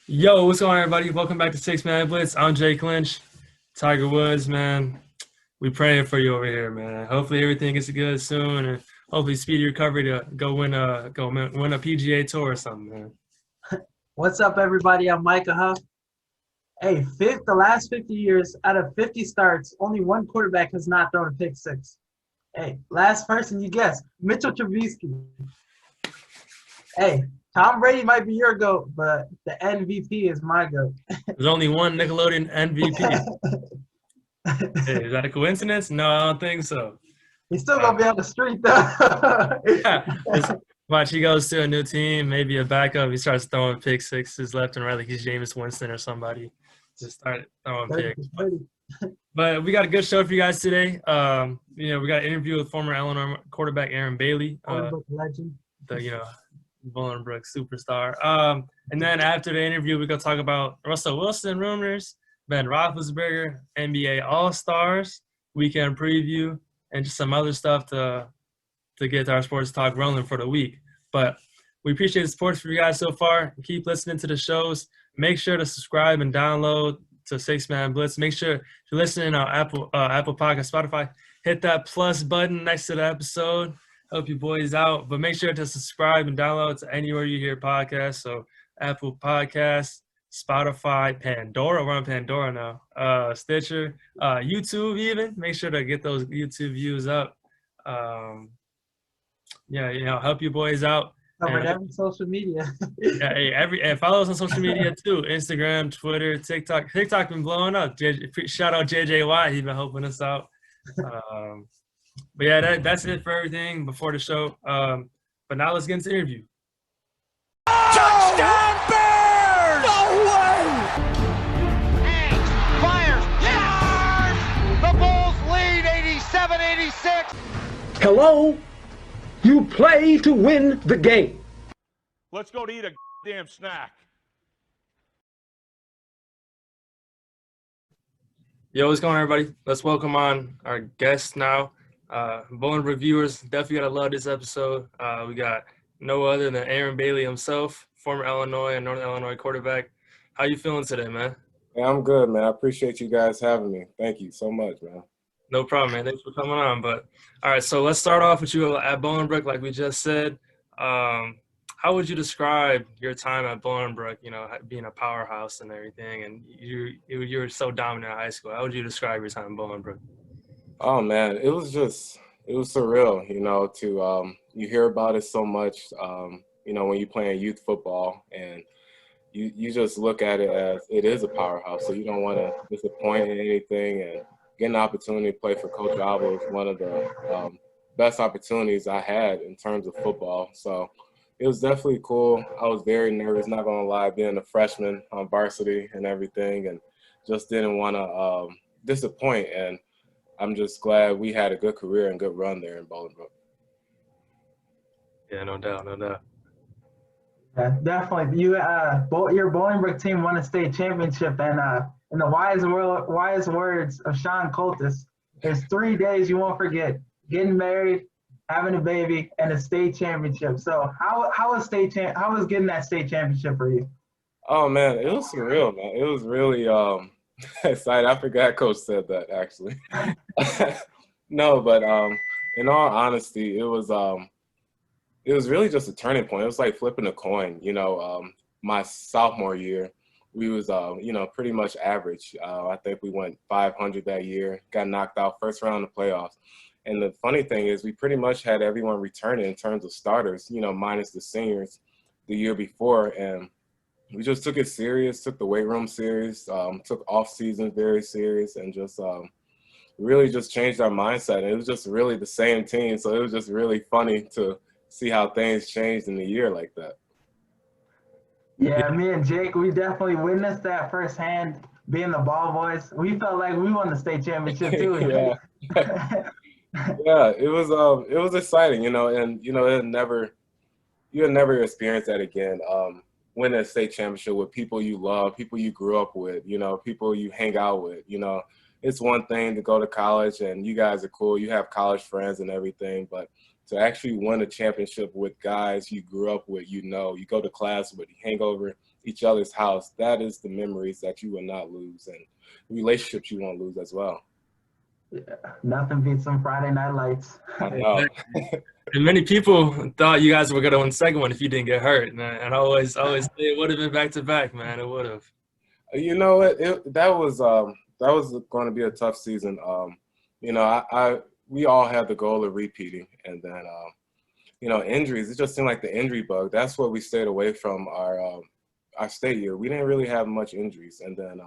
Yo, what's going on, everybody? Welcome back to Six Man Blitz. I'm Jake Lynch. Tiger Woods, man. We praying for you over here, man. Hopefully everything gets good soon, and hopefully speedy recovery to go win a PGA Tour or something, man. What's up, everybody? I'm Micah Huff. Hey, the last 50 years, out of 50 starts, only one quarterback has not thrown a pick six. Hey, last person you guessed, Mitchell Trubisky. Hey, Tom Brady might be your GOAT, but the MVP is my GOAT. There's only one Nickelodeon MVP. Hey, is that a coincidence? No, I don't think so. He's still going to be on the street, though. Watch, he goes to a new team, maybe a backup. He starts throwing pick sixes left and right like he's Jameis Winston or somebody. Just start throwing picks. But we got a good show for you guys today. We got an interview with former Illinois quarterback Aaron Bailey, legend. the Bolingbrook superstar. And then after the interview, we're gonna talk about Russell Wilson rumors, Ben Roethlisberger, NBA All-Stars, weekend preview, and just some other stuff to get our sports talk rolling for the week. But we appreciate the support for you guys so far. Keep listening to the shows. Make sure to subscribe and download to Six Man Blitz. Make sure if you're listening on Apple Podcast, Spotify, hit that plus button next to the episode. Help you boys out. But make sure to subscribe and download to anywhere you hear podcasts. So Apple Podcasts, Spotify, Pandora. We're on Pandora now. Stitcher, YouTube even. Make sure to get those YouTube views up. Help you boys out. Covered every social media. And follow us on social media too. Instagram, Twitter, TikTok. TikTok been blowing up. Shout out JJY. He's been helping us out. But yeah, that's it for everything before the show. But now let's get into the interview. Touchdown Bears! No way! Hangs, fires, yes! The Bulls lead 87-86. Hello? You play to win the game. Let's go to eat a damn snack. Yo, what's going on, everybody? Let's welcome on our guest now. Bolingbrook viewers, definitely gotta love this episode. We got no other than Aaron Bailey himself, former Illinois and Northern Illinois quarterback. How you feeling today, man? Yeah, I'm good, man. I appreciate you guys having me. Thank you so much, man. No problem, man. Thanks for coming on. But all right, so let's start off with you at Bolingbrook, like we just said. How would you describe your time at Bolingbrook? Being a powerhouse and everything, and you were so dominant in high school. How would you describe your time at Bolingbrook? Oh man, it was surreal. You hear about it so much. When you're playing youth football, and you just look at it as it is a powerhouse. So you don't want to disappoint in anything, and getting the opportunity to play for Coach Alba was one of the best opportunities I had in terms of football. So it was definitely cool. I was very nervous, not going to lie, being a freshman on varsity and everything, and just didn't want to disappoint. And I'm just glad we had a good career and good run there in Bolingbrook. Yeah, no doubt. Yeah, definitely. Your Bolingbrook team won a state championship, and in the wise words of Sean Coltis, there's 3 days you won't forget: getting married, having a baby, and a state championship. So how was getting that state championship for you? Oh man, it was surreal, man. It was really exciting. I forgot Coach said that actually. No, but in all honesty, it was really just a turning point. It was like flipping a coin. My sophomore year, we was pretty much average. I think we went 500 that year. Got knocked out first round of the playoffs. And the funny thing is, we pretty much had everyone returning in terms of starters. Minus the seniors the year before, and we just took it serious. Took the weight room serious. Took off season very serious, and just really just changed our mindset. And it was just really the same team, so it was just really funny to see how things changed in a year like that. Yeah, me and Jake, we definitely witnessed that firsthand. Being the ball boys, we felt like we won the state championship too. Yeah. Yeah, it was exciting, and you had never experienced that again. Winning a state championship with people you love, people you grew up with, people you hang out with. It's one thing to go to college and you guys are cool, you have college friends and everything, but to actually win a championship with guys you grew up with, you go to class with, you hang over each other's house, that is the memories that you will not lose, and relationships you won't lose as well. Yeah, nothing beats some Friday night lights. I know. And many people thought you guys were gonna win the second one if you didn't get hurt, and I always say it would have been back to back, man. It would have. You know what? That was going to be a tough season. You know, we all had the goal of repeating, and then you know, injuries. It just seemed like the injury bug. That's what we stayed away from our state year. We didn't really have much injuries, and then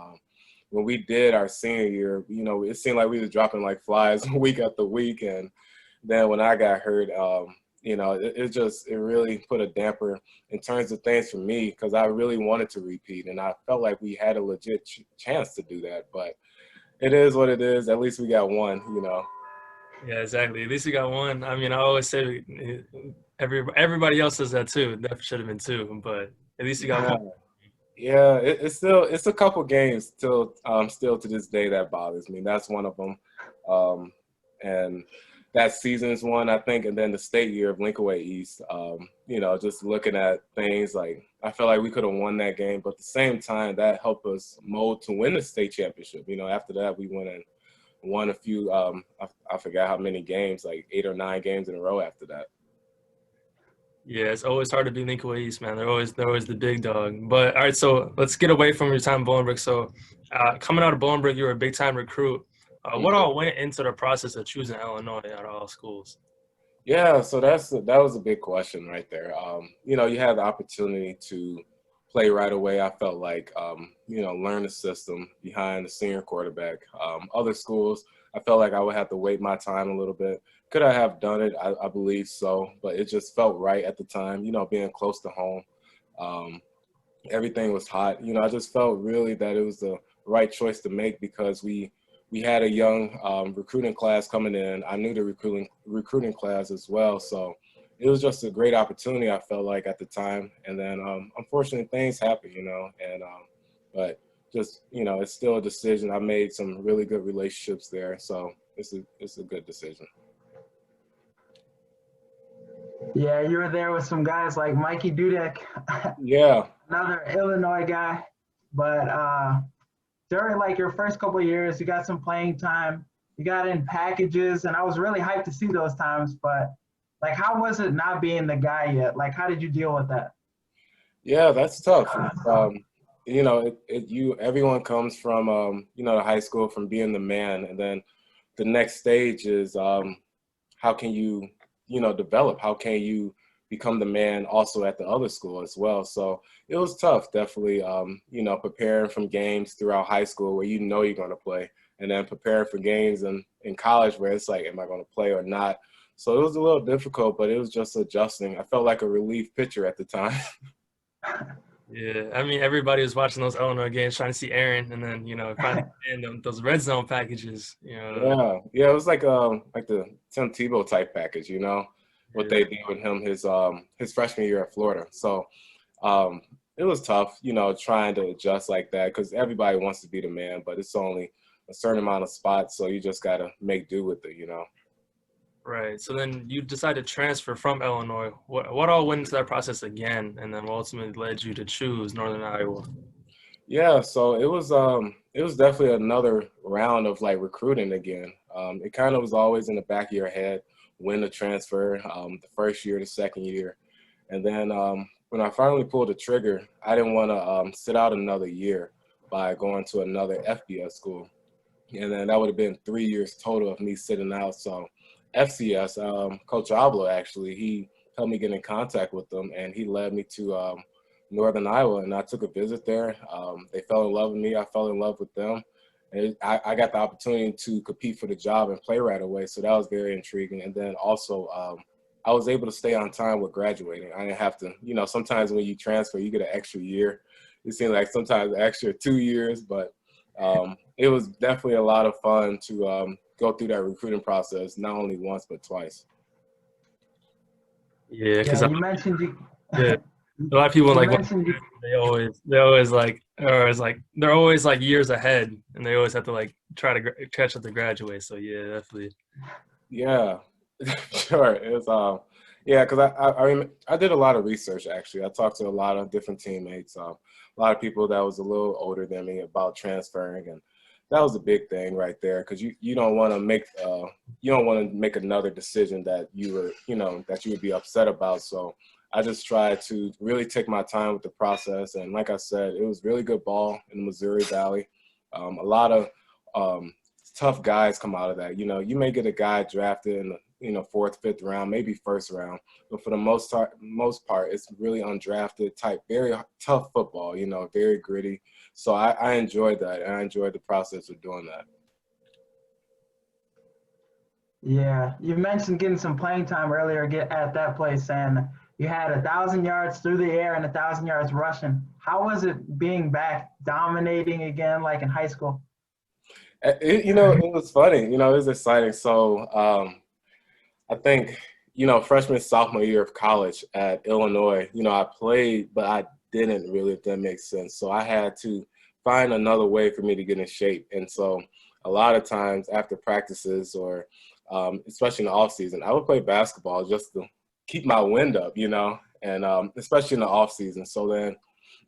when we did our senior year, you know, it seemed like we was dropping like flies week after week, and then when I got hurt, you know, it really put a damper in terms of things for me, because I really wanted to repeat, and I felt like we had a legit chance to do that. But it is what it is. At least we got one, you know. Yeah, exactly. At least we got one. I mean, I always say everybody else says that too. That should have been two, but at least you got one. Yeah, it's a couple games still to this day that bothers me. That's one of them, and that season's one, I think, and then the state year of Ncaa East. You know, just looking at things, like I felt like we could have won that game, but at the same time, that helped us mold to win the state championship. You know, after that, we went and won a few. I forgot how many games, like 8 or 9 games in a row after that. Yeah, it's always hard to beat Ncaa East, man. They're always the big dog. But all right, so let's get away from your time in Bolingbrook. So, coming out of Bolingbrook, you were a big time recruit. What all went into the process of choosing Illinois out of all schools? Yeah, so that was a big question right there. You know, you had the opportunity to play right away. I felt like, you know, learn the system behind the senior quarterback. Other schools, I felt like I would have to wait my time a little bit. Could I have done it? I believe so, but it just felt right at the time, you know, being close to home. Everything was hot. You know, I just felt really that it was the right choice to make, because we had a young recruiting class coming in. I knew the recruiting class as well, so it was just a great opportunity, I felt like, at the time. And then unfortunately things happen, you know, and but just, you know, it's still a decision. I made some really good relationships there, so it's a good decision. Yeah, you were there with some guys like Mikey Dudek. Yeah. Another Illinois guy. But during like your first couple of years, you got some playing time. You got in packages, and I was really hyped to see those times. But like, how was it not being the guy yet? Like, how did you deal with that? Yeah, that's tough. You know, everyone comes from you know, high school, from being the man, and then the next stage is how can you know, develop? How can you become the man also at the other school as well? So it was tough, definitely. You know, preparing from games throughout high school where you know you're going to play, and then preparing for games in college where it's like, am I going to play or not? So it was a little difficult, but it was just adjusting. I felt like a relief pitcher at the time. Yeah, I mean, everybody was watching those Illinois games trying to see Aaron, and then, you know, finally those red zone packages, you know. Yeah, it was like the Tim Tebow type package, you know, what they did with him his freshman year at Florida. So it was tough, you know, trying to adjust like that, because everybody wants to be the man, but it's only a certain amount of spots, so you just got to make do with it, you know. Right. So then you decided to transfer from Illinois. What all went into that process again, and then ultimately led you to choose Northern Iowa? Yeah, so it was definitely another round of like recruiting again. It kind of was always in the back of your head when to transfer, the first year, the second year, and then when I finally pulled the trigger, I didn't want to sit out another year by going to another FBS school, and then that would have been 3 years total of me sitting out. So FCS, Coach Ablo, actually, he helped me get in contact with them, and he led me to Northern Iowa, and I took a visit there. They fell in love with me. I fell in love with them. And I got the opportunity to compete for the job and play right away, so that was very intriguing. And then also, I was able to stay on time with graduating. I didn't have to, you know, sometimes when you transfer, you get an extra year. It seems like sometimes an extra 2 years, but it was definitely a lot of fun to go through that recruiting process, not only once but twice. Yeah, because you mentioned you. Yeah, a lot of people like you, they always like, or it's like they're always like years ahead, and they always have to like try to catch up to graduate. So yeah, definitely. Yeah, sure. It was Yeah, because I did a lot of research, actually. I talked to a lot of different teammates, a lot of people that was a little older than me about transferring, and that was a big thing right there, because you don't want to make another decision that that you would be upset about. So I just tried to really take my time with the process, and like I said, it was really good ball in the Missouri Valley. A lot of tough guys come out of that. You may get a guy drafted in the fourth, fifth round, maybe first round, but for the most part, it's really undrafted type, very tough football. Very gritty. So I enjoyed that, and I enjoyed the process of doing that. Yeah, you mentioned getting some playing time earlier at that place, and you had 1,000 yards through the air and 1,000 yards rushing. How was it being back, dominating again like in high school? It was funny. It was exciting. So I think, freshman, sophomore year of college at Illinois, I played, but I didn't really, if that makes sense. So I had to find another way for me to get in shape. And so a lot of times after practices or especially in the off season, I would play basketball just to keep my wind up, and especially in the off season. So then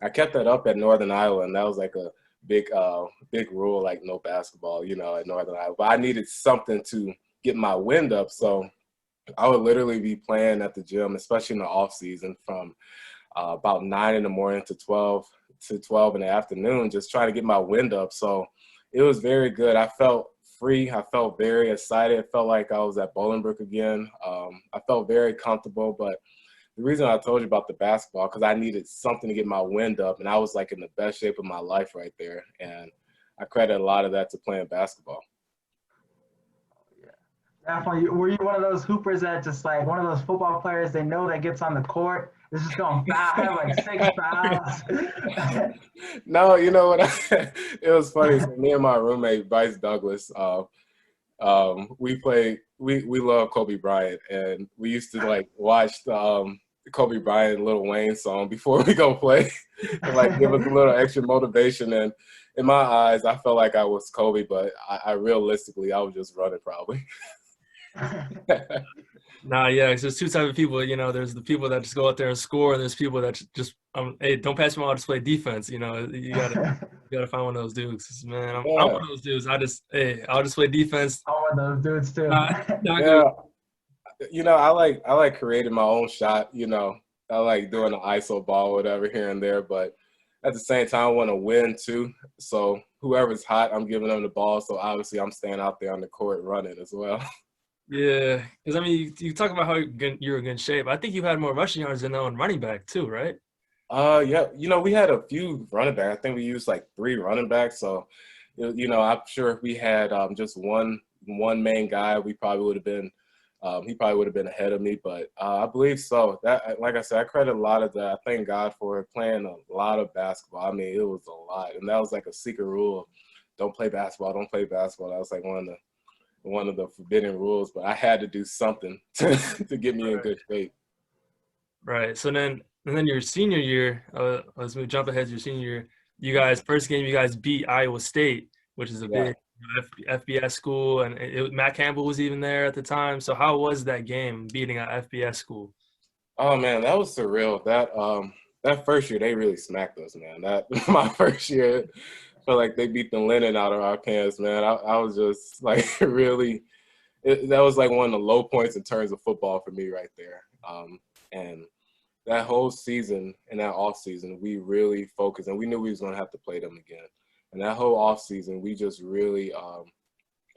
I kept that up at Northern Iowa, and that was like a big rule, like no basketball, at Northern Iowa. But I needed something to get my wind up. So I would literally be playing at the gym, especially in the off season, from about 9 in the morning to 12 in the afternoon, just trying to get my wind up. So it was very good. I felt free. I felt very excited. It felt like I was at Bolingbrook again. I felt very comfortable. But the reason I told you about the basketball, because I needed something to get my wind up, and I was like in the best shape of my life right there. And I credit a lot of that to playing basketball. Definitely. Were you one of those hoopers that just like one of those football players they know that gets on the court? It's just going to foul, have like 6 fouls? No, you know what? It was funny. So me and my roommate, Bryce Douglas, we love Kobe Bryant, and we used to like watch the Kobe Bryant Lil Wayne song before we go play and like give us a little extra motivation. And in my eyes, I felt like I was Kobe, but I realistically, I was just running probably. Nah, yeah, there's two types of people. There's the people that just go out there and score, and there's people that just hey, don't pass me on, I'll just play defense. You gotta find one of those dudes. Man, I'm one of those dudes. I'll just play defense. I'm one of those dudes too. Yeah, I like creating my own shot. I like doing the ISO ball, whatever, here and there. But at the same time, I want to win too. So whoever's hot, I'm giving them the ball. So obviously, I'm staying out there on the court running as well. Yeah, because you talk about how you're in good shape. I think you had more rushing yards than on running back too, right? Yeah, we had a few running backs. I think we used like 3 running backs. So, I'm sure if we had just one main guy, we probably would have been. He probably would have been ahead of me, but I believe so. That, like I said, I credit a lot of that. I thank God for playing a lot of basketball. I mean, it was a lot, and that was like a secret rule: don't play basketball. Don't play basketball. That was like one of the forbidden rules, but I had to do something to get me in good shape. Right. So then your senior year, let's jump ahead to your senior year. First game, you guys beat Iowa State, which is a big FBS school, and Matt Campbell was even there at the time. So how was that game, beating an FBS school? Oh man, that was surreal. That first year, they really smacked us, man. My first year, felt like they beat the linen out of our pants, man. I was just like really, that was like one of the low points in terms of football for me right there. And that whole season and that off season, we really focused, and we knew we was gonna have to play them again. And that whole off season, we just really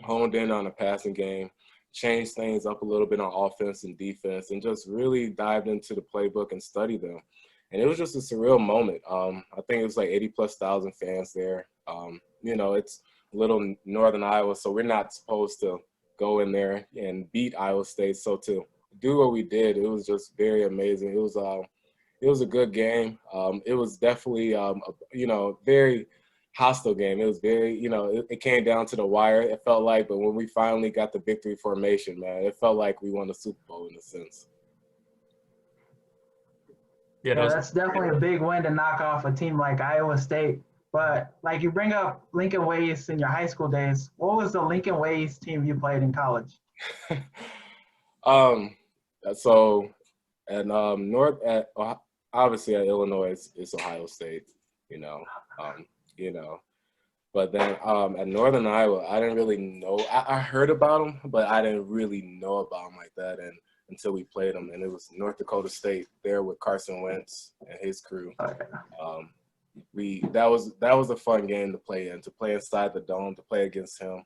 honed in on the passing game, changed things up a little bit on offense and defense, and just really dived into the playbook and studied them. And it was just a surreal moment. I think it was like 80,000+ fans there. It's little Northern Iowa, so we're not supposed to go in there and beat Iowa State. So to do what we did, it was just very amazing. It was a good game. It was definitely very hostile game. It was very, it came down to the wire, it felt like. But when we finally got the victory formation, man, it felt like we won the Super Bowl in a sense. Yeah, that's definitely a big win to knock off a team like Iowa State. But like you bring up Lincoln Ways in your high school days, what was the Lincoln Ways team you played in college? So And North at obviously at Illinois it's Ohio State, you know. But then at Northern Iowa, I didn't really know. I heard about them, but I didn't really know about them like that. And until we played them, and it was North Dakota State there with Carson Wentz and his crew. That was a fun game to play in, to play inside the dome, to play against him.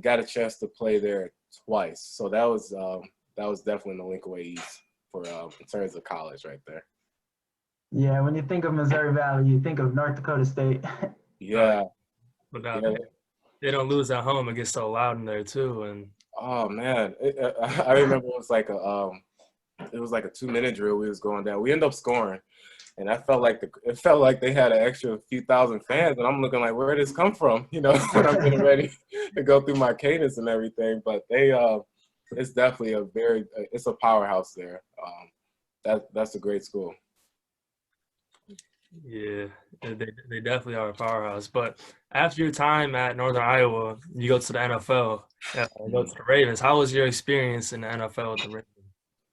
Got a chance to play there twice, so that was definitely in the Ncaa East for in terms of college right there. Yeah, when you think of Missouri Valley, you think of North Dakota State. Yeah. But they don't lose at home. It gets so loud in there too. And oh man, I remember it was like a 2-minute drill. We was going down. We ended up scoring, and it felt like they had an extra few thousand fans, and I'm looking like, where did this come from? You know, when I'm getting ready to go through my cadence and everything. But it's definitely it's a powerhouse there. That's a great school. yeah, they definitely are a powerhouse. But after your time at Northern Iowa, you go to the NFL. You go to the Ravens. How was your experience in the NFL with the Ravens?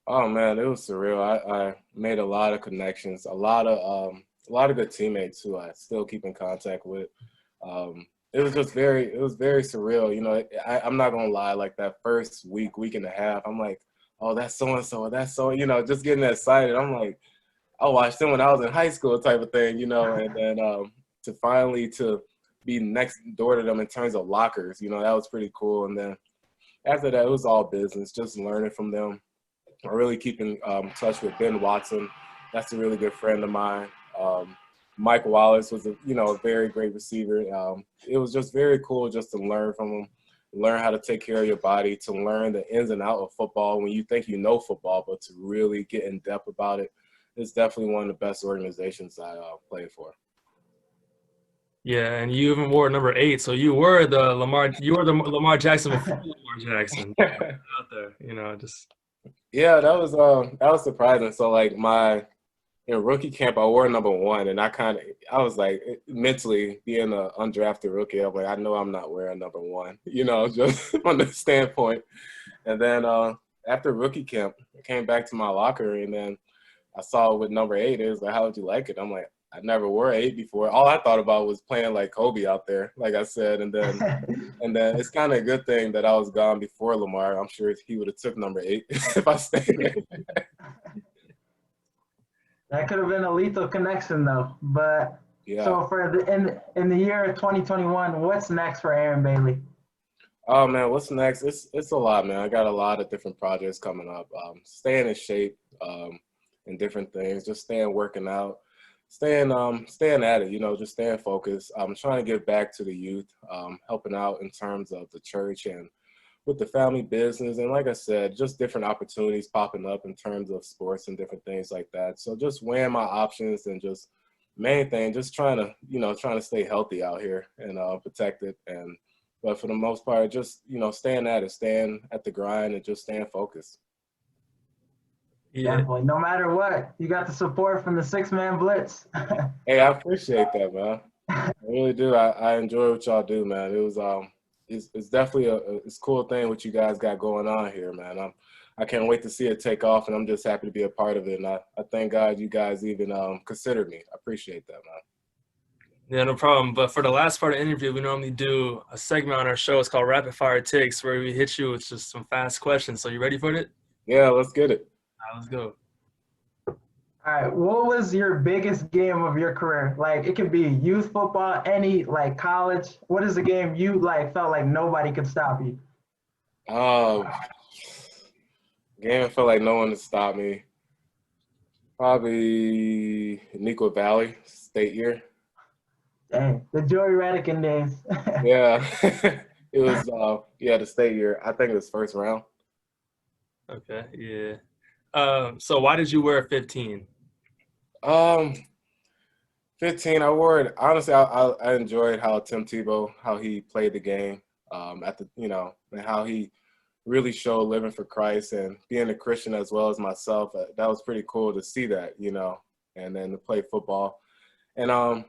Oh man, it was surreal. I made a lot of connections, a lot of good teammates who I still keep in contact with. It was very surreal. You know, I'm not gonna lie. Like that first week and a half, I'm like, oh, that's so and so, that's so. You know, just getting excited. I'm like, I watched them when I was in high school, type of thing. You know, and then to finally be next door to them in terms of lockers, you know, that was pretty cool. And then after that, it was all business, just learning from them. I really keep in touch with Ben Watson. That's a really good friend of mine. Mike Wallace was a very great receiver. It was just very cool just to learn from him, learn how to take care of your body, to learn the ins and outs of football when you think you know football, but to really get in depth about it. It's definitely one of the best organizations I played for. Yeah, and you even wore number 8, so you were the Lamar Lamar Jackson before Lamar Jackson out there. You know, just yeah, that was surprising. So like in rookie camp, I wore number 1, and I was like, mentally being an undrafted rookie, I'm like, I know I'm not wearing number 1, you know, just from the standpoint. And then after rookie camp, I came back to my locker, and then I saw it with number 8. It was like, how would you like it? I'm like, I never wore 8 before. All I thought about was playing like Kobe out there, like I said. And then it's kind of a good thing that I was gone before Lamar. I'm sure he would have took number 8 if I stayed there. That could have been a lethal connection, though. But yeah. So in the year of 2021, what's next for Aaron Bailey? Oh man, what's next? It's a lot, man. I got a lot of different projects coming up. Staying in shape, and different things. Just working out. Staying at it, you know, just staying focused. I'm trying to give back to the youth, helping out in terms of the church and with the family business. And like I said, just different opportunities popping up in terms of sports and different things like that. So just weighing my options and just main thing, just trying to stay healthy out here and protect it. But for the most part, just, you know, staying at it, staying at the grind and just staying focused. yeah. Definitely. No matter what, you got the support from the 6-man Blitz. Hey, I appreciate that, man. I really do. I enjoy what y'all do, man. It was it's definitely it's a cool thing what you guys got going on here, man. I can't wait to see it take off, and I'm just happy to be a part of it. And I thank God you guys even considered me. I appreciate that, man. Yeah, no problem. But for the last part of the interview, we normally do a segment on our show. It's called Rapid Fire Takes, where we hit you with just some fast questions. So you ready for it? Yeah, let's get it. All right, let's go. All right, what was your biggest game of your career? Like, it could be youth football, any, like, college. What is the game you, like, felt like nobody could stop you? Game I felt like no one could stop me. Probably Ncaa Valley State year. Dang, the Joey Radican days. Yeah. It was, the state year. I think it was first round. Okay, yeah. So why did you wear 15? 15, I wore it. Honestly, I enjoyed how Tim Tebow, how he played the game, and how he really showed living for Christ and being a Christian as well as myself. That was pretty cool to see that, you know, and then to play football. And, I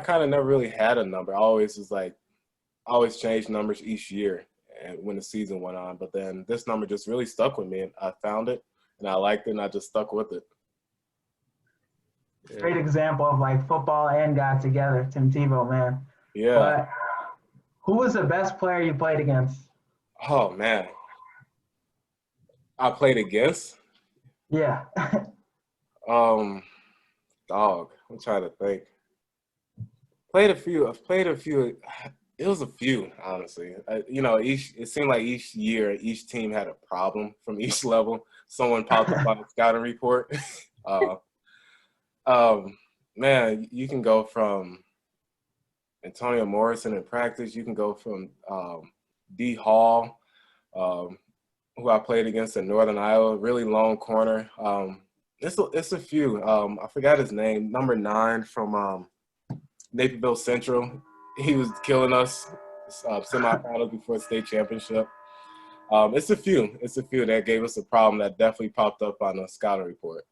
kind of never really had a number. I always changed numbers each year and when the season went on. But then this number just really stuck with me, and I found it. and I liked it, and I just stuck with it. Great example of like football and God together, Tim Tebow, man. Yeah. But who was the best player you played against? Oh man, I played against. Yeah. Dog. I'm trying to think. Played a few. I've played a few. It was a few, honestly. It seemed like each year, each team had a problem from each level. Someone popped up on the scouting report. Man, you can go from Antonio Morrison in practice. You can go from D. Hall, who I played against in Northern Iowa, really long corner. It's a few. I forgot his name. Number 9 from Naperville Central. He was killing us semifinals before the state championship. It's a few that gave us a problem that definitely popped up on the scouting report.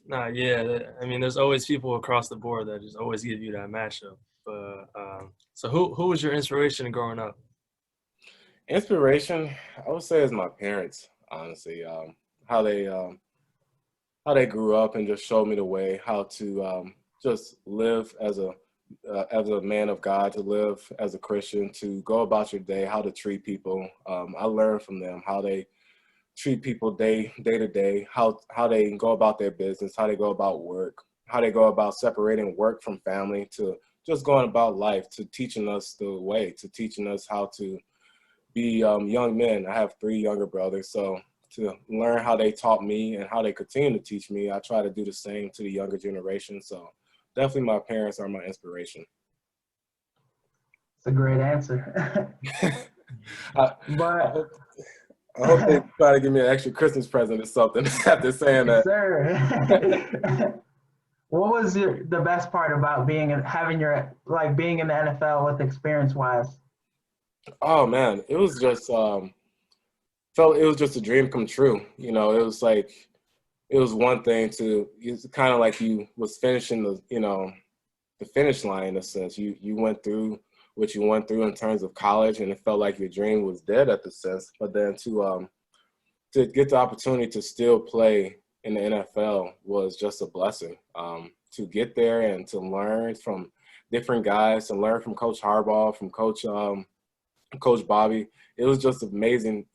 Nah, yeah. I mean, there's always people across the board that just always give you that matchup. But so who was your inspiration growing up? Inspiration, I would say, is my parents. Honestly, how they grew up and just showed me the way how to just live as a man of God, to live as a Christian, to go about your day, how to treat people. I learned from them how they treat people day to day, how they go about their business, how they go about work, how they go about separating work from family, to just going about life, to teaching us the way, to teaching us how to be young men. I have 3 younger brothers, so to learn how they taught me and how they continue to teach me, I try to do the same to the younger generation. So definitely my parents are my inspiration. It's a great answer. But I hope they try to give me an extra Christmas present or something after saying that. Sir. What was the best part about being in the NFL with experience wise? Oh man, it was just it was just a dream come true. It was like, it was one thing it's kind of like you was finishing the finish line in a sense. You went through what you went through in terms of college, and it felt like your dream was dead at the sense. But then to get the opportunity to still play in the NFL was just a blessing. To get there and to learn from different guys, to learn from Coach Harbaugh, from Coach Bobby. It was just amazing,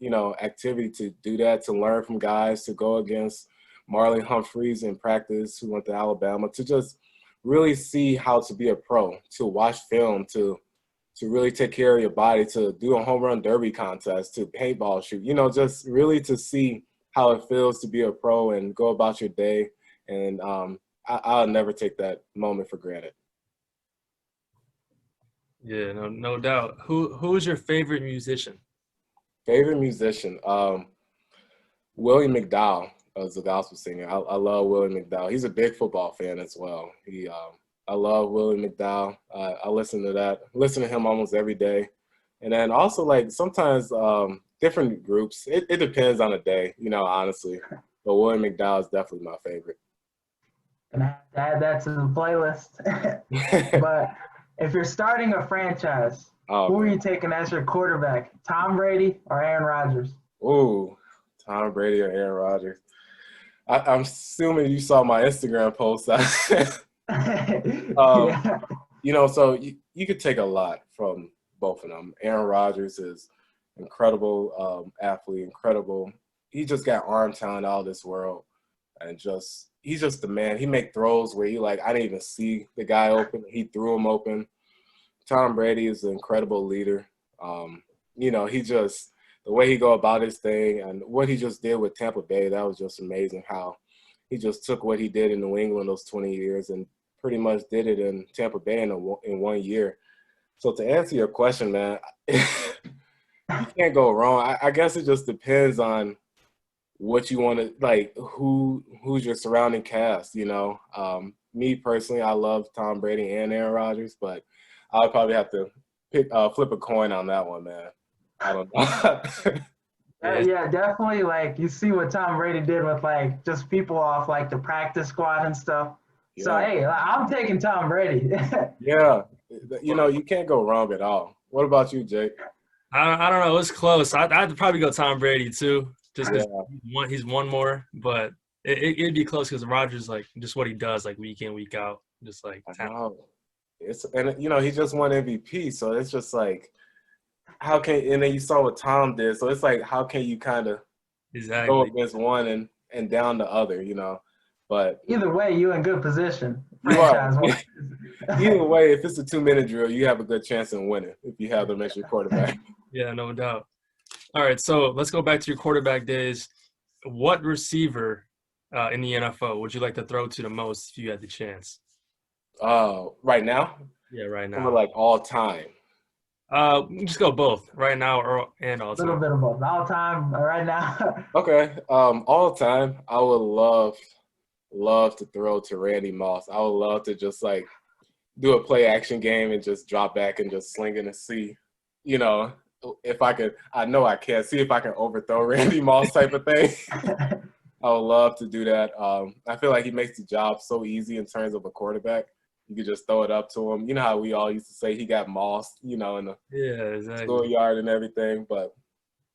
activity to do that, to learn from guys, to go against Marlon Humphreys in practice, who went to Alabama, to just really see how to be a pro, to watch film, to really take care of your body, to do a home run derby contest, to paintball shoot, just really to see how it feels to be a pro and go about your day. And I'll never take that moment for granted. Yeah, no doubt. Who is your favorite musician? Favorite musician? William McDowell is a gospel singer. I love William McDowell. He's a big football fan as well. I love William McDowell. I listen to him almost every day. And then also, like, sometimes different groups. It depends on the day, honestly. But William McDowell is definitely my favorite. Gonna have to add that to the playlist. But if you're starting a franchise, who are you taking as your quarterback? Tom Brady or Aaron Rodgers? Ooh, Tom Brady or Aaron Rodgers. I'm assuming you saw my Instagram post. Yeah. So you could take a lot from both of them. Aaron Rodgers is incredible athlete, incredible. He just got arm talent out of this world, and he's just the man. He make throws where I didn't even see the guy open. He threw him open. Tom Brady is an incredible leader. He just, the way he go about his thing and what he just did with Tampa Bay, that was just amazing, how he just took what he did in New England those 20 years and pretty much did it in Tampa Bay in 1 year. So to answer your question, man, you can't go wrong. I guess it just depends on what you want to, who's your surrounding cast, Me personally, I love Tom Brady and Aaron Rodgers, but I'll probably have to flip a coin on that one, man. I don't know. Yeah, definitely. You see what Tom Brady did with just people off the practice squad and stuff. Yeah. So hey, I'm taking Tom Brady. Yeah, you can't go wrong at all. What about you, Jake? I don't know. It's close. I'd probably go Tom Brady too. just because he's one more, but it'd be close because Rodgers, like, just what he does, like, week in, week out, just like talent. And he just won MVP, so it's just like, how can, and then you saw what Tom did, so it's like, how can you kind of go against one and down the other, But either way, you're in good position. You are. Either way, if it's a 2-minute drill, you have a good chance in winning if you have them as your quarterback. Yeah, no doubt. All right, so let's go back to your quarterback days. What receiver in the NFL would you like to throw to the most if you had the chance? Right now? Yeah, right now. Or like all time? Just go both, right now and all time. A little bit of both. All time, right now. Okay. All time, I would love to throw to Randy Moss. I would love to just like do a play action game and just drop back and just sling it and see, if I could. I know I can see if I can overthrow Randy Moss type of thing. I would love to do that. I feel like he makes the job so easy in terms of a quarterback. You could just throw it up to him. You know how we all used to say he got mossed, in the schoolyard and everything. But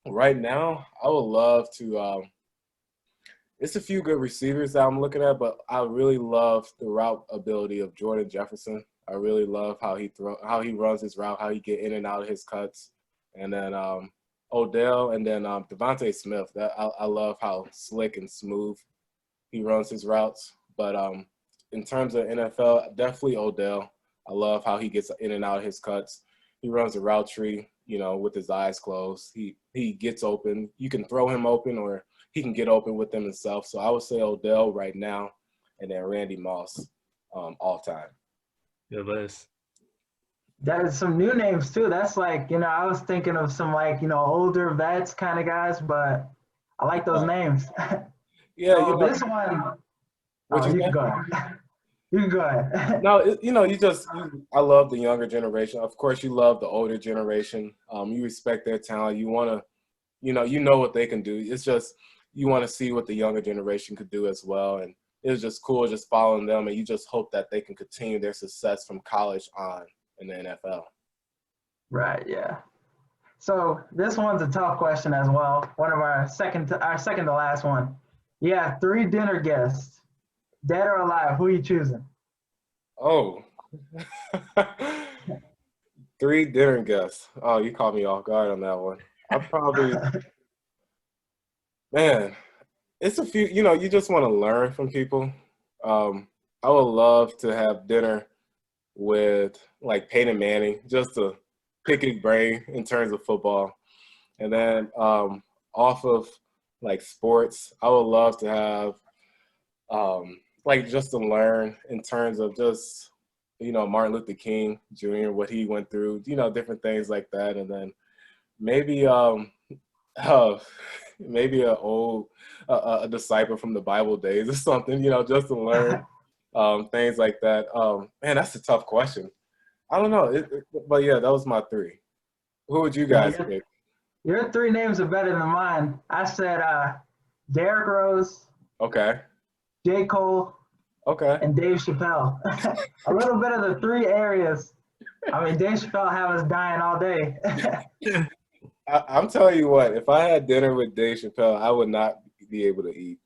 right now, I would love to. It's a few good receivers that I'm looking at, but I really love the route ability of Jordan Jefferson. I really love how he runs his route, how he get in and out of his cuts, and then Odell, and then Devontae Smith. I love how slick and smooth he runs his routes. But in terms of NFL, definitely Odell. I love how he gets in and out of his cuts. He runs a route tree, with his eyes closed. He gets open. You can throw him open, or he can get open with them himself. So I would say Odell right now, and then Randy Moss all time. Good list. There's some new names too. That's like, I was thinking of some like, older vets kind of guys, but I like those names. Yeah. So this one, you can go ahead. You can go ahead. No, I love the younger generation. Of course, you love the older generation. You respect their talent. You want to, you know what they can do. It's just, you want to see what the younger generation could do as well. And it was just cool just following them, and you just hope that they can continue their success from college on in the NFL. Right, yeah. So this one's a tough question as well. One of our second to last one. Yeah, 3 dinner guests, dead or alive. Who are you choosing? Oh, 3 dinner guests. Oh, you caught me off guard on that one. I probably, man, it's a few. You just want to learn from people. I would love to have dinner with like Peyton Manning, just to pick his brain in terms of football. And then off of like sports, I would love to have like just to learn in terms of just, Martin Luther King Jr., what he went through, different things like that. And then maybe maybe a disciple from the Bible days or something, just to learn things like that. Man, that's a tough question. I don't know, but yeah, that was my 3. Who would you guys pick? Your 3 names are better than mine. I said Derrick Rose. Okay. J. Cole. Okay. And Dave Chappelle. A little bit of the 3 areas. I mean, Dave Chappelle have us dying all day. I'm telling you what, if I had dinner with Dave Chappelle, I would not be able to eat.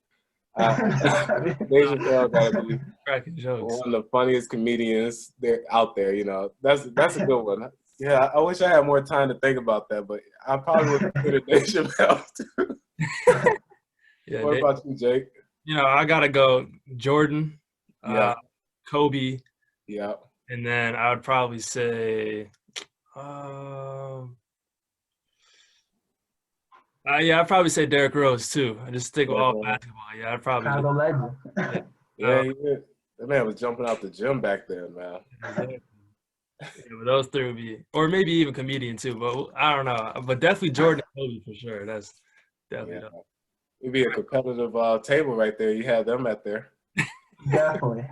Dave Chappelle gotta be cracking jokes. One of the funniest comedians out there. That's a good one. Yeah, I wish I had more time to think about that, but I probably would consider Dave Chappelle too. Yeah, what about you, Jake? I gotta go Jordan, Kobe. Yeah. And then I would probably say, I'd probably say Derrick Rose too. I just think of all basketball. Yeah, I'd probably. Kind of legend. Yeah, that man was jumping out the gym back then, man. Exactly. But those 3 would be, or maybe even comedian too. But I don't know. But definitely Jordan and Kobe for sure. That's definitely. Yeah. It'd be a competitive table right there. You have them at there. Definitely.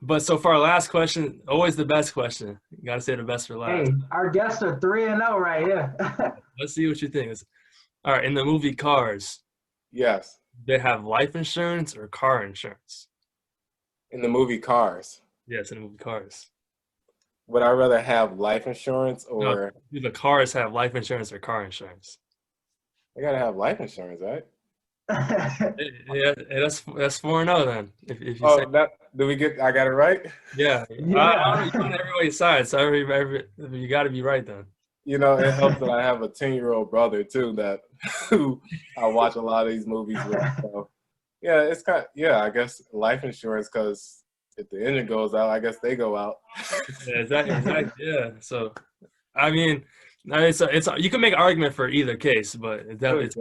But so for our last question, always the best question. You got to say the best for last. Hey, our guests are 3-0 right here. Let's see what you think. All right, in the movie Cars. Yes. They have life insurance or car insurance? In the movie Cars. Yes, in the movie Cars. Would I rather have life insurance or? No, do the cars have life insurance or car insurance? They gotta have life insurance, right? Yeah, that's 4-0 then. If you Oh, say I got it right? yeah, Yeah. you're on everybody's side, so you got to be right then. You know, it helps that I have a 10-year-old brother too who I watch a lot of these movies with. So yeah, it's I guess life insurance, because if the engine goes out, I guess they go out. Yeah, exactly. Yeah. So, I mean, it's you can make an argument for either case, but it's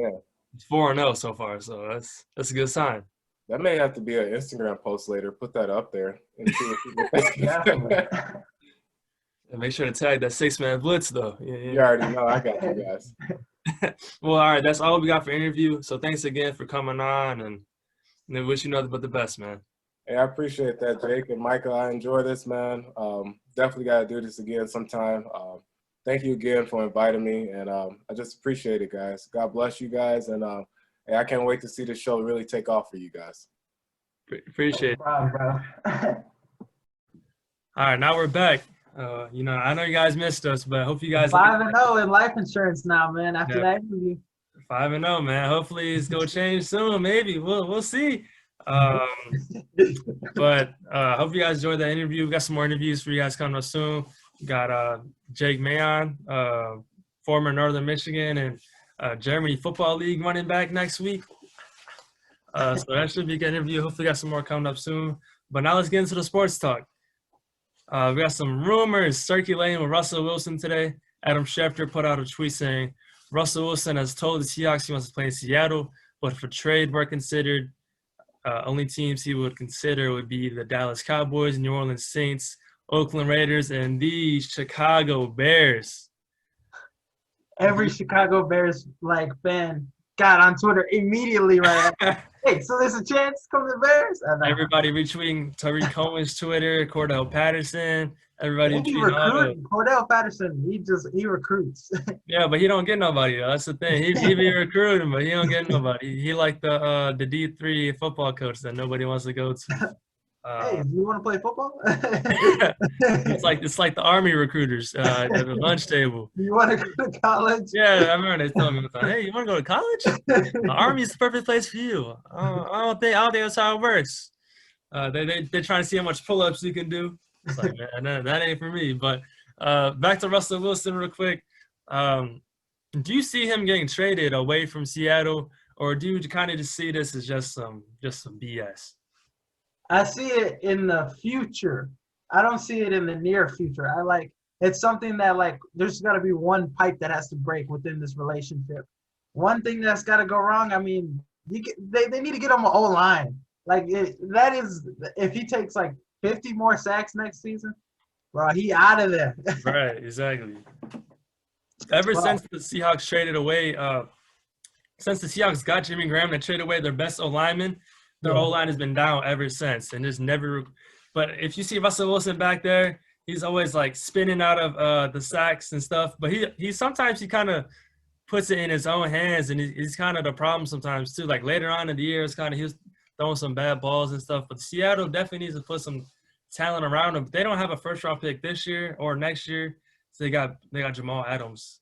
4-0 so far, so that's a good sign. That may have to be an Instagram post later. Put that up there and see what people think. And make sure to tag that 6-man blitz though. Yeah. You already know. I got you guys. Well, all right, that's all we got for interview. So thanks again for coming on, and I wish you nothing but the best, man. Hey, I appreciate that, Jake and Michael. I enjoy this, man. Definitely got to do this again sometime. Thank you again for inviting me, and I just appreciate it, guys. God bless you guys, and hey, I can't wait to see the show really take off for you guys. Appreciate it. No problem, bro. All right, now we're back. I know you guys missed us, but I hope you guys 5-0 in life insurance now, man. After that interview. 5-0, man. Hopefully it's gonna change soon. Maybe we'll see. But hope you guys enjoyed that interview. We got some more interviews for you guys coming up soon. We got Jake Mayon, former Northern Michigan and Germany Football League running back next week. So that should be a good interview. Hopefully got some more coming up soon. But now let's get into the sports talk. We got some rumors circulating with Russell Wilson today. Adam Schefter put out a tweet saying Russell Wilson has told the Seahawks he wants to play in Seattle, but for trade were considered, only teams he would consider would be the Dallas Cowboys, New Orleans Saints, Oakland Raiders, and the Chicago Bears. Every Chicago Bears fan got on Twitter immediately right after. Hey, so there's a chance to come to the Bears? Everybody retweeting Tariq Cohen's Twitter, Cordell Patterson. Everybody retweeting Cordell Patterson, he recruits. Yeah, but he don't get nobody though. That's the thing. He be recruiting, but he don't get nobody. He like the D3 football coach that nobody wants to go to. Hey, do you want to play football? it's like the Army recruiters at the lunch table. You want to go to college? Yeah, I remember they told me, "Hey, you want to go to college? The Army's the perfect place for you." I don't think that's how it works. They're trying to see how much pull-ups you can do. It's like, man, that ain't for me. But back to Russell Wilson real quick. Do you see him getting traded away from Seattle, or do you kind of just see this as just some BS? I see it in the future. I don't see it in the near future. It's something that there's got to be one pipe that has to break within this relationship. One thing that's got to go wrong. I mean, they need to get him an O-line. If he takes 50 more sacks next season, bro, he out of there. Right, exactly. Ever since the Seahawks traded away, since the Seahawks got Jimmy Graham, they traded away their best O-lineman. Their O-line has been down ever since, and there's never. But if you see Russell Wilson back there, he's always spinning out of the sacks and stuff. But he sometimes kind of puts it in his own hands, and he's kind of the problem sometimes too. Later on in the year, he was throwing some bad balls and stuff. But Seattle definitely needs to put some talent around him. They don't have a first-round pick this year or next year, so they got Jamal Adams.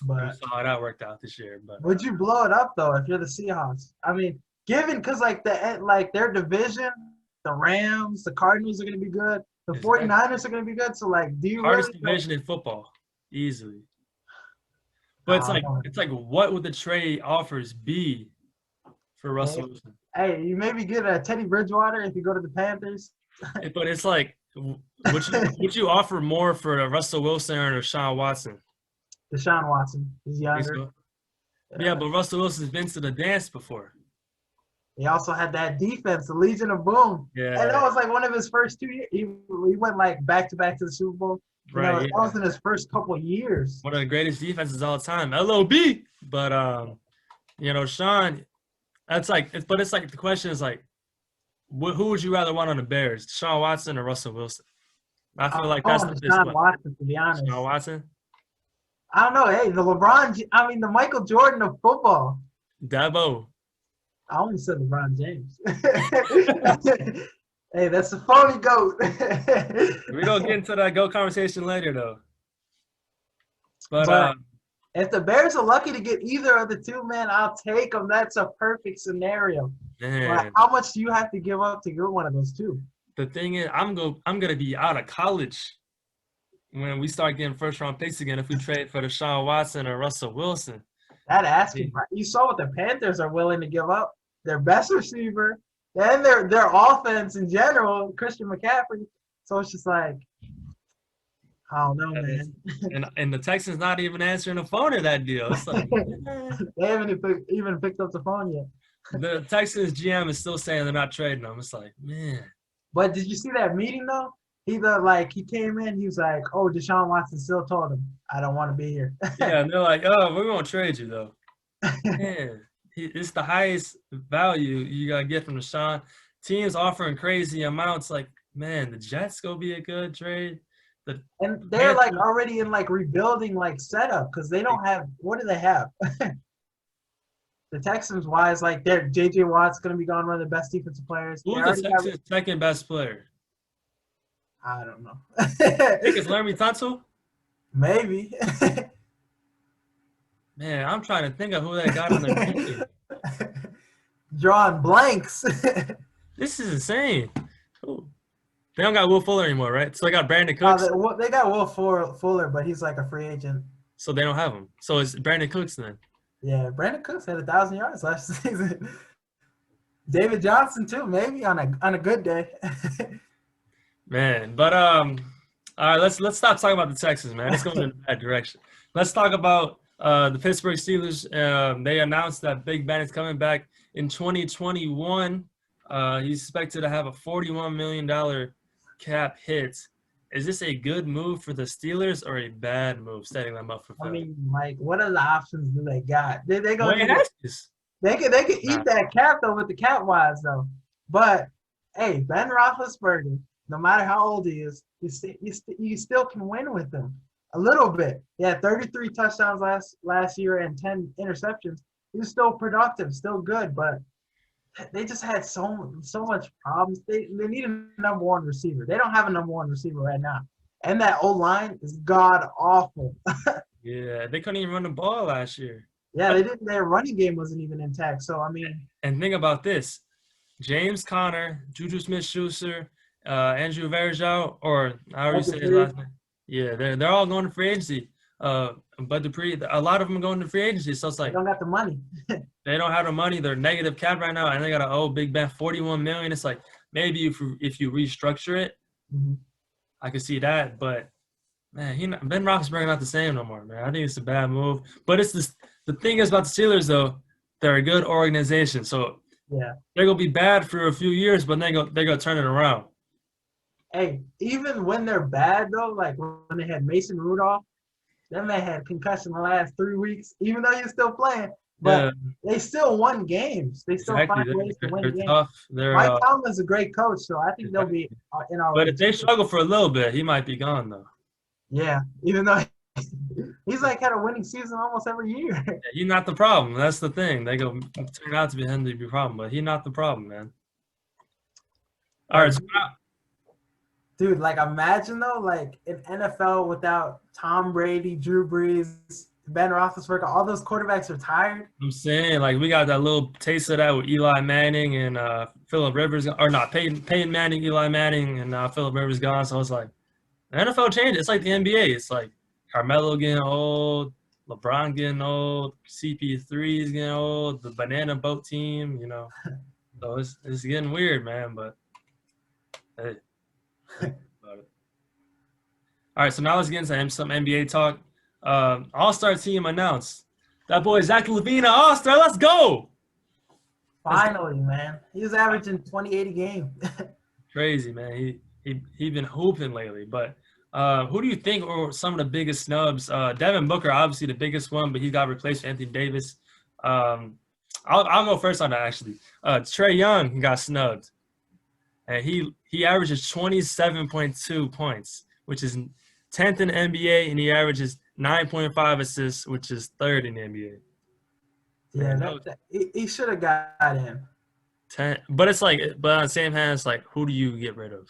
But saw how that worked out this year. But would you blow it up though if you're the Seahawks? I mean. Because their division, the Rams, the Cardinals are going to be good. The 49ers are going to be good. So do you hardest division in football, easily. But it's what would the trade offers be for Russell Wilson? Hey, you maybe get a Teddy Bridgewater if you go to the Panthers. But it's would you offer more for Russell Wilson or Deshaun Watson? Deshaun Watson, he's younger. Yeah, but Russell Wilson's been to the dance before. He also had that defense, the Legion of Boom. Yeah. And that was one of his first 2 years. He went back-to-back to the Super Bowl. Right. That was in his first couple of years. One of the greatest defenses of all time. LOB. But, Sean, that's but it's the question is who would you rather want on the Bears, Deshaun Watson or Russell Wilson? I feel like that's the Deshaun Watson, to be honest. Deshaun Watson? I don't know. Hey, the Michael Jordan of football. Dabo. I only said LeBron James. Hey, that's a phony GOAT. We're going to get into that GOAT conversation later, though. But If the Bears are lucky to get either of the two, man, I'll take them. That's a perfect scenario. Man, Like, how much do you have to give up to get one of those two? the thing is, I'm gonna be out of college when we start getting first round picks again. If we trade for Deshaun Watson or Russell Wilson, That asking price. You saw what the Panthers are willing to give up. Their best receiver and their offense in general, Christian McCaffrey. So it's just like, I don't know, man. and the Texans not even answering the phone in that deal. It's like They haven't even picked up the phone yet. the Texans GM is still saying they're not trading them. It's like, man. But did you see that meeting though? He came in, he was like, "Oh, Deshaun Watson still told him I don't want to be here." Yeah, and they're like, "Oh, we're gonna trade you though." Man, it's the highest value you gotta get from Deshaun. Teams offering crazy amounts. Like, man, the Jets gonna be a good trade. And they're like already in like rebuilding like setup because they don't have. What do they have? The Texans wise, like they're J.J. Watt's gonna be gone, one of the best defensive players. Who's the Texans' second best player? I don't know. I think it's Laremy Tunsil. Maybe. Man, I'm trying to think of who they got on their team. Drawing blanks. This is insane. Ooh. They don't got Will Fuller anymore, right? So they got Brandon Cooks. They got Will Fuller, but he's like a free agent. So they don't have him. So it's Brandon Cooks then. Yeah, Brandon Cooks had 1,000 yards last season. David Johnson too, maybe on a good day. Man, but all right, let's stop talking about the Texans, man. It's going in a bad direction. Let's talk about the Pittsburgh Steelers. They announced that Big Ben is coming back in 2021. He's expected to have a $41 million cap hit. Is this a good move for the Steelers or a bad move setting them up for failure? I mean, like, what other options do they got? They could eat that cap though with the cap wise though. But hey, Ben Roethlisberger, no matter how old he is, you still can win with him a little bit. He had 33 touchdowns last year and 10 interceptions. He was still productive, still good, but they just had so much problems. They need a number one receiver. They don't have a number one receiver right now. And that O-line is god-awful. Yeah, they couldn't even run the ball last year. Yeah, they didn't. Their running game wasn't even intact. So, I mean. And think about this. James Conner, Juju Smith-Schuster, Andrew Verjao, or however you say his last name. Yeah, they're all going to free agency. But a lot of them are going to free agency. So it's like. They don't got the money. They don't have the money. They're negative cap right now, and they got to owe Big Ben $41 million. It's like maybe if you restructure it, I could see that. But man, Ben Roethlisberger not the same no more, man. I think it's a bad move. But it's the thing is about the Steelers though, they're a good organization. So yeah, they're gonna be bad for a few years, but they're gonna turn it around. Hey, even when they're bad though, like when they had Mason Rudolph, that man had concussion the last 3 weeks, even though he's still playing. But they still won games. They still find ways to win games. Tough. Mike Tomlin's a great coach, so I think they'll be in our. But if they struggle for a little bit, he might be gone though. Yeah, even though he's like had a winning season almost every year. Yeah, he's not the problem. That's the thing. They go turn out to be him to be a problem, but he's not the problem, man. All right, so dude, like imagine though, like an NFL without Tom Brady, Drew Brees, Ben Roethlisberger, all those quarterbacks retired. I'm saying, like, we got that little taste of that with Eli Manning and Phillip Rivers, or not, Peyton Manning, Eli Manning, and Phillip Rivers gone. So it's like, the NFL changed. It's like the NBA. It's like Carmelo getting old, LeBron getting old, CP3 is getting old, the banana boat team, you know. So it's getting weird, man, but hey. All right, so now let's get into some NBA talk. All-Star team announced. That boy Zach LaVine, All-Star. Let's go. Finally, man. He was averaging 28 a game. Crazy, man. He been hooping lately. But who do you think are some of the biggest snubs? Devin Booker, obviously the biggest one, but he got replaced with Anthony Davis. I'll go first on that, actually. Trae Young got snubbed. And he averages 27.2 points, which is 10th in the NBA, and he averages 9.5 assists, which is 3rd in the NBA. Yeah, he should have got in. 10, but it's like, but on the same hand, it's like, who do you get rid of?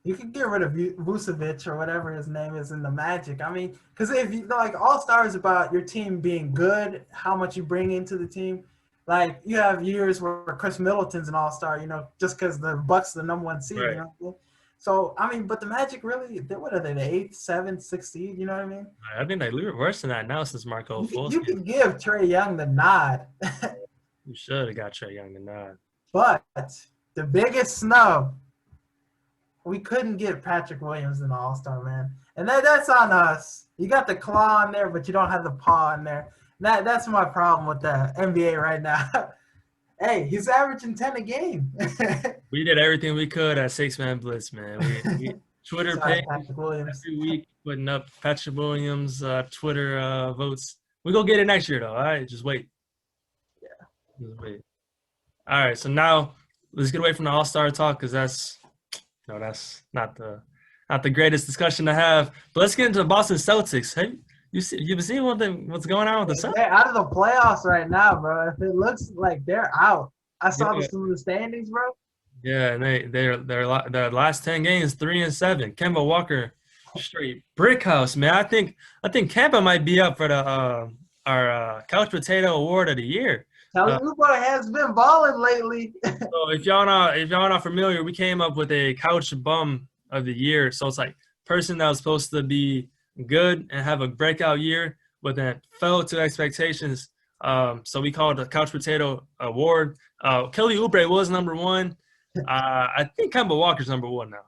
You could get rid of Vucevic or whatever his name is in the Magic. I mean, because if you like All-Star is about your team being good, how much you bring into the team. Like you have years where Chris Middleton's an All-Star, just because the Bucks are the #1 seed. Right. You know what I mean? So I mean, but the Magic really, what are they? The 8th, 7th, 6th seed. You know what I mean? I think they were worse than that now since Marco Fultz. You could give Trae Young the nod. You should have got Trae Young the nod. But the biggest snub, we couldn't get Patrick Williams in the All-Star, man. And that's on us. You got the claw on there, but you don't have the paw on there. That's my problem with the NBA right now. Hey, he's averaging 10 a game. We did everything we could at 6-man Blitz, man. We Twitter page every week putting up Patrick Williams Twitter votes. We go get it next year, though. All right, just wait. Yeah. Just wait. All right, so now let's get away from the All-Star talk because that's not the greatest discussion to have. But let's get into the Boston Celtics. Hey, you've seen what's going on with the Celtics? They're out of the playoffs right now, bro. If it looks like they're out. I saw some of the standings, bro. Yeah, and their last 10 games 3-7. Kemba Walker straight brick house, man. I think Kemba might be up for the our couch potato award of the year. Taluba has been balling lately. So if y'all not familiar, we came up with a couch bum of the year. So it's like person that was supposed to be good and have a breakout year, but then fell to expectations. So we called it the couch potato award. Kelly Oubre was number 1. I think Kemba Walker's number 1 now.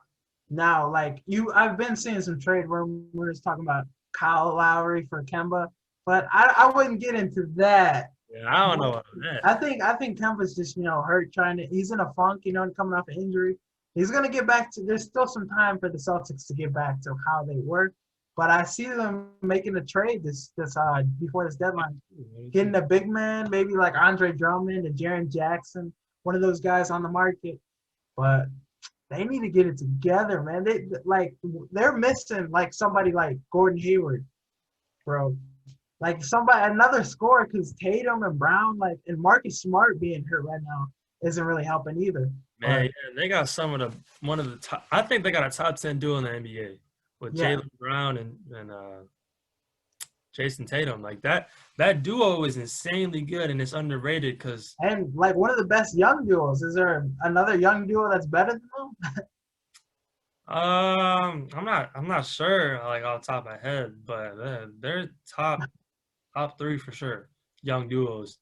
Now, I've been seeing some trade rumors talking about Kyle Lowry for Kemba, but I wouldn't get into that. Yeah, I don't know about that. I think Kemba's just hurt, he's in a funk, coming off an injury. He's gonna get back to. There's still some time for the Celtics to get back to how they were, but I see them making a trade this before this deadline, getting a big man, maybe like Andre Drummond and Jaren Jackson, one of those guys on the market, but they need to get it together, man. They're missing somebody like Gordon Hayward, bro. Another scorer, because Tatum and Brown, and Marcus Smart being hurt right now isn't really helping either. Man, yeah, they got one of the top. I think they got a top 10 duo in the NBA with Jaylen Brown and Jason Tatum. That duo is insanely good and it's underrated because. And one of the best young duos. Is there another young duo that's better than them? I'm not sure off the top of my head, but they're top 3 for sure, young duos.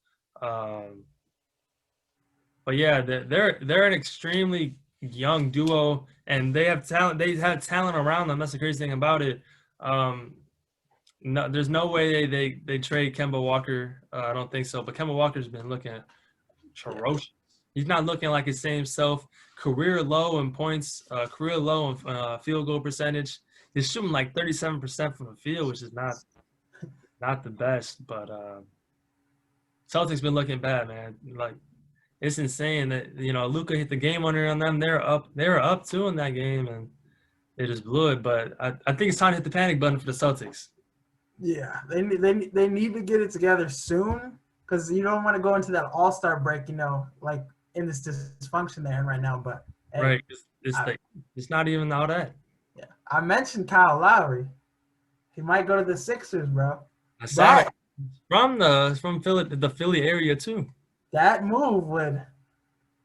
But yeah, they're an extremely young duo, and they have talent. They have talent around them. That's the crazy thing about it. No, there's no way they trade Kemba Walker. I don't think so. But Kemba Walker's been looking ferocious. He's not looking like his same self. Career low in points, career low in field goal percentage. He's shooting 37% from the field, which is not the best. But Celtics been looking bad, man. It's insane that Luka hit the game winner on them. They were up 2 in that game, and they just blew it. But I think it's time to hit the panic button for the Celtics. Yeah, they need to get it together soon because you don't want to go into that All-Star break, in this dysfunction they're in right now. But hey, right, it's not even all that. Yeah, I mentioned Kyle Lowry. He might go to the Sixers, bro. I saw it from the Philly area too. That move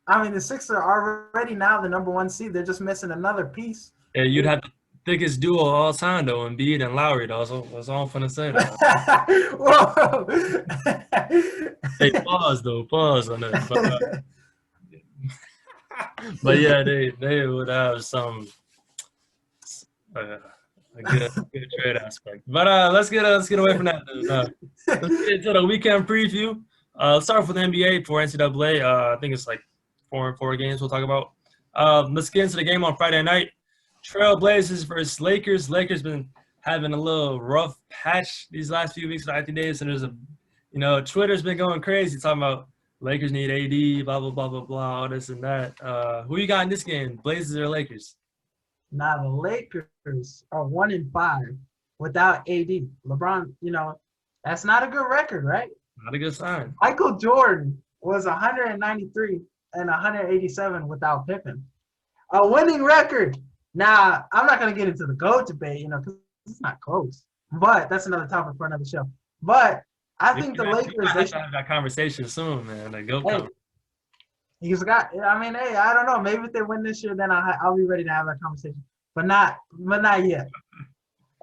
the Sixers are already now the #1 seed. They're just missing another piece. Yeah, you'd have the thickest duo of all time, though, Embiid and Lowry, though. That's all I'm finna say, though. Whoa. Hey, pause on that. But yeah, they would have some a good trade aspect. But let's get away from that. Let's get into the weekend preview. Let's start off with the NBA for NCAA. I think it's 4 games we'll talk about. Let's get into the game on Friday night. Trailblazers versus Lakers. Lakers been having a little rough patch these last few weeks, 90 days, and there's Twitter's been going crazy talking about Lakers need AD, blah blah blah blah blah, all this and that. Who you got in this game, Blazers or Lakers? Now the Lakers are 1-5 without AD. LeBron, that's not a good record, right? Not a good sign. Michael Jordan was 193 and 187 without Pippen. A winning record. Now, I'm not going to get into the GOAT debate, because it's not close. But that's another topic for another show. But I think the Lakers, they should have that conversation soon, man. The GOAT conversation. I don't know. Maybe if they win this year, then I'll be ready to have that conversation. But not yet.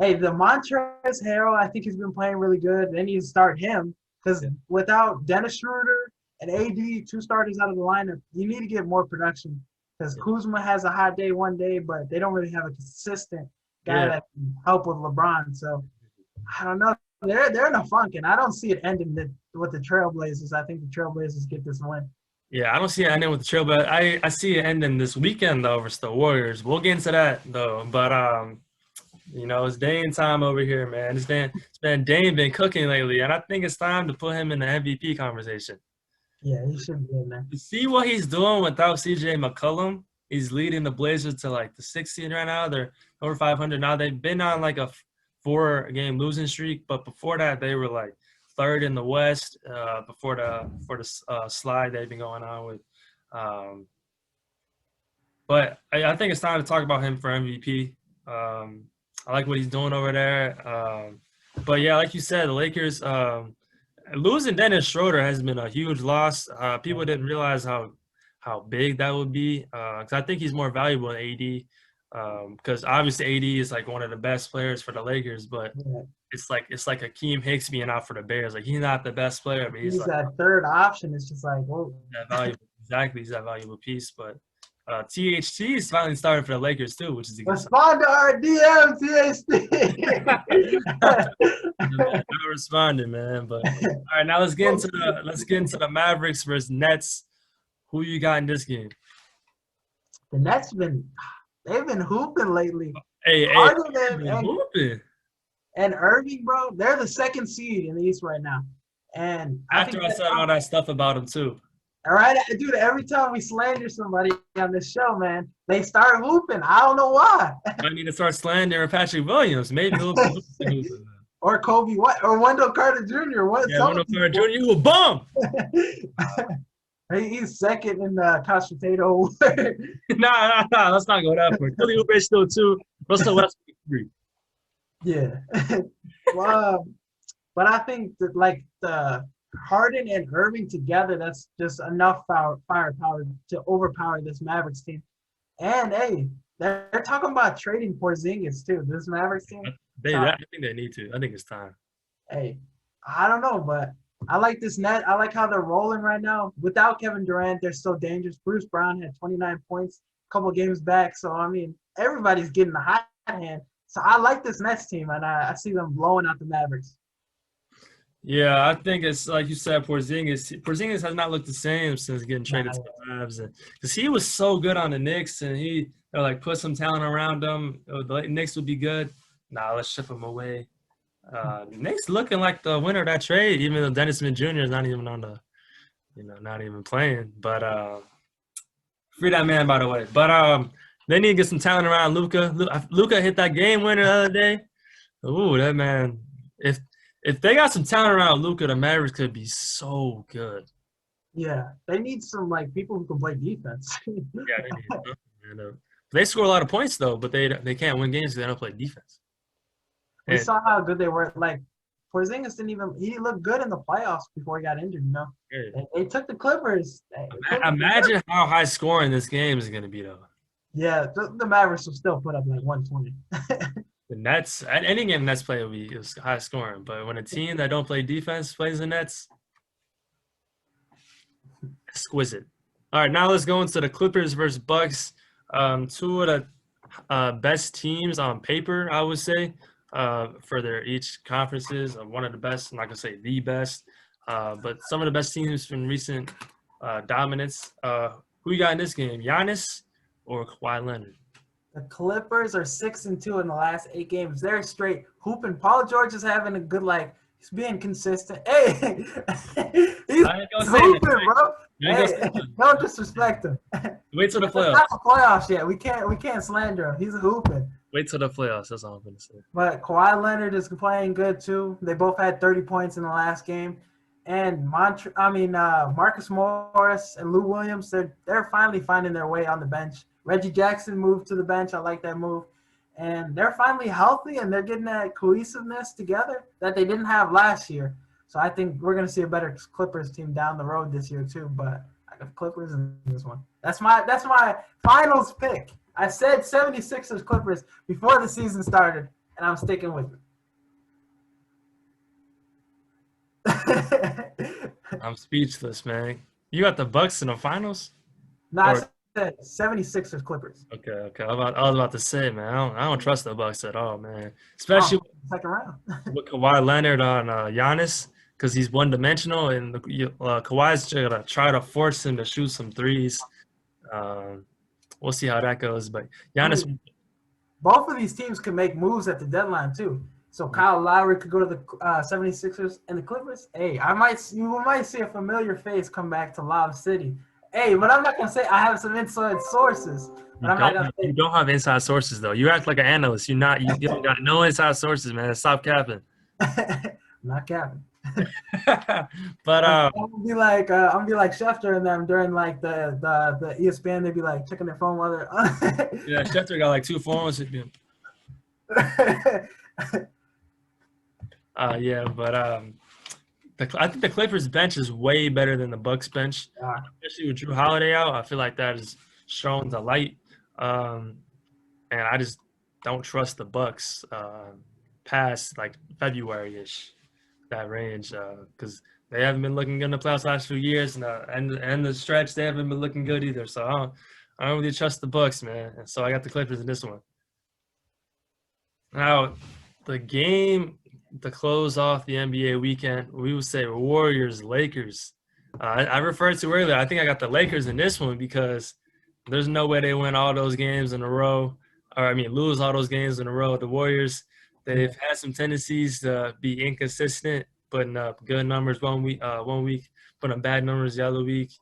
Hey, the Montrezl Harrell, I think he's been playing really good. They need to start him because without Dennis Schroeder and AD, 2 starters out of the lineup, you need to get more production because Kuzma has a hot day one day, but they don't really have a consistent guy that can help with LeBron. So I don't know. They're in a funk, and I don't see it ending with the Trailblazers. I think the Trailblazers get this win. Yeah, I don't see it ending with the Trail, but I see it ending this weekend though versus the Warriors. We'll get into that though, but it's Dame time over here, man. Dame been cooking lately, and I think it's time to put him in the MVP conversation. Yeah, he should be in there. You see what he's doing without CJ McCollum? He's leading the Blazers to like the 6th seed right now. They're over 500 now. They've been on like a 4-game losing streak, but before that they were like 3rd in the West before the slide they've been going on with. But I think it's time to talk about him for MVP. I like what he's doing over there. But yeah, like you said, the Lakers losing Dennis Schroeder has been a huge loss. People didn't realize how big that would be because I think he's more valuable than AD. Because obviously AD is like one of the best players for the Lakers, but it's like Akeem Hicks being out for the Bears. Like he's not the best player, but he's like, that third option. It's just like, whoa. That valuable, exactly, he's that valuable piece. But THT is finally starting for the Lakers too, which is a good respond to our DM, THT. Not responding, man. But all right, now let's get into the Mavericks versus Nets. Who you got in this game? The Nets they've been hooping lately. Hey, hooping. And Irving, bro, they're the 2nd seed in the East right now. And I said all that stuff about them too. All right, dude, every time we slander somebody on this show, man, they start hooping. I don't know why. I need to start slandering Patrick Williams. Maybe he'll be hooping. Or Kobe White, or Wendell Carter Jr. Wendell Carter Jr., you a bum. He's 2nd in the couch potato. Nah, let's not go that far. Kelly Oubre still 2. Russell Westbrook 3. Yeah. Well, but I think that like the Harden and Irving together, that's just enough firepower to overpower this Mavericks team. And hey, they're talking about trading Porzingis too. This Mavericks team. I think they need to. I think it's time. Hey, I don't know, but I like this net. I like how they're rolling right now. Without Kevin Durant, they're still dangerous. Bruce Brown had 29 points a couple of games back. So, I mean, everybody's getting the hot hand. So, I like this Nets team, and I see them blowing out the Mavericks. Yeah, I think it's like you said, Porzingis has not looked the same since getting traded to the Mavs. Because he was so good on the Knicks, and they're like, put some talent around him. The Knicks would be good. Nah, let's ship him away. Knicks looking like the winner of that trade, even though Dennis Smith Jr. is not even on the, not even playing. But free that man, by the way. But they need to get some talent around Luka. Luka hit that game winner the other day. Ooh, that man. If they got some talent around Luka, the Mavericks could be so good. Yeah, they need some people who can play defense. Yeah, they need. They score a lot of points though, but they can't win games because they don't play defense. We saw how good they were. Like, Porzingis he looked good in the playoffs before he got injured, Yeah. They took the Clippers. Imagine how high scoring this game is going to be, though. Yeah, the Mavericks will still put up 120. The Nets, any game the Nets play will be high scoring. But when a team that don't play defense plays the Nets, exquisite. All right, now let's go into the Clippers versus Bucks. 2 of the best teams on paper, I would say. For their each conferences, one of the best. I'm not gonna say the best, but some of the best teams from recent dominance. Who you got in this game, Giannis or Kawhi Leonard? The Clippers are 6-2 in the last 8 games. They're straight hooping. Paul George is having a good he's being consistent. Hey, he's hooping, bro. Hey, don't disrespect him. Wait till the playoffs. It's not the playoffs yet. We can't slander him. He's hooping. Wait till the playoffs. That's all I'm going to say. But Kawhi Leonard is playing good too. They both had 30 points in the last game. And Marcus Morris and Lou Williams, they're finally finding their way on the bench. Reggie Jackson moved to the bench. I like that move. And they're finally healthy, and they're getting that cohesiveness together that they didn't have last year. So I think we're going to see a better Clippers team down the road this year too. But I got Clippers in this one. That's my finals pick. I said 76ers Clippers before the season started, and I'm sticking with it. I'm speechless, man. You got the Bucks in the finals? No, I said 76ers Clippers. Okay. I was about to say, man, I don't trust the Bucks at all, man. Especially second round. with Kawhi Leonard on Giannis, because he's one-dimensional, and Kawhi's gonna try to force him to shoot some threes. We'll see how that goes, but Giannis. Both of these teams can make moves at the deadline too. So Kyle Lowry could go to the 76ers and the Clippers. Hey, you might see a familiar face come back to Lob City. Hey, but I'm not gonna say I have some inside sources. But You don't have inside sources though. You act like an analyst. You don't got no inside sources, man. Stop capping. Not capping. But I'm gonna be like Schefter and them during like the ESPN. They'd be like checking their phone while they're yeah, Schefter got like 2 phones. Yeah, but I think the Clippers bench is way better than the Bucks bench, especially with Drew Holiday out. I feel like that is showing the light, and I just don't trust the Bucks past like February-ish, that range, because they haven't been looking good in the playoffs last few years, and the stretch they haven't been looking good either. So I don't really trust the Bucks, man. And so I got the Clippers in this one. Now, the game to close off the NBA weekend, we would say Warriors-Lakers. I referred to earlier, I think I got the Lakers in this one because there's no way they win all those games in a row, lose all those games in a row. The Warriors, they've had some tendencies to be inconsistent, putting up good numbers one week, putting up bad numbers the other week.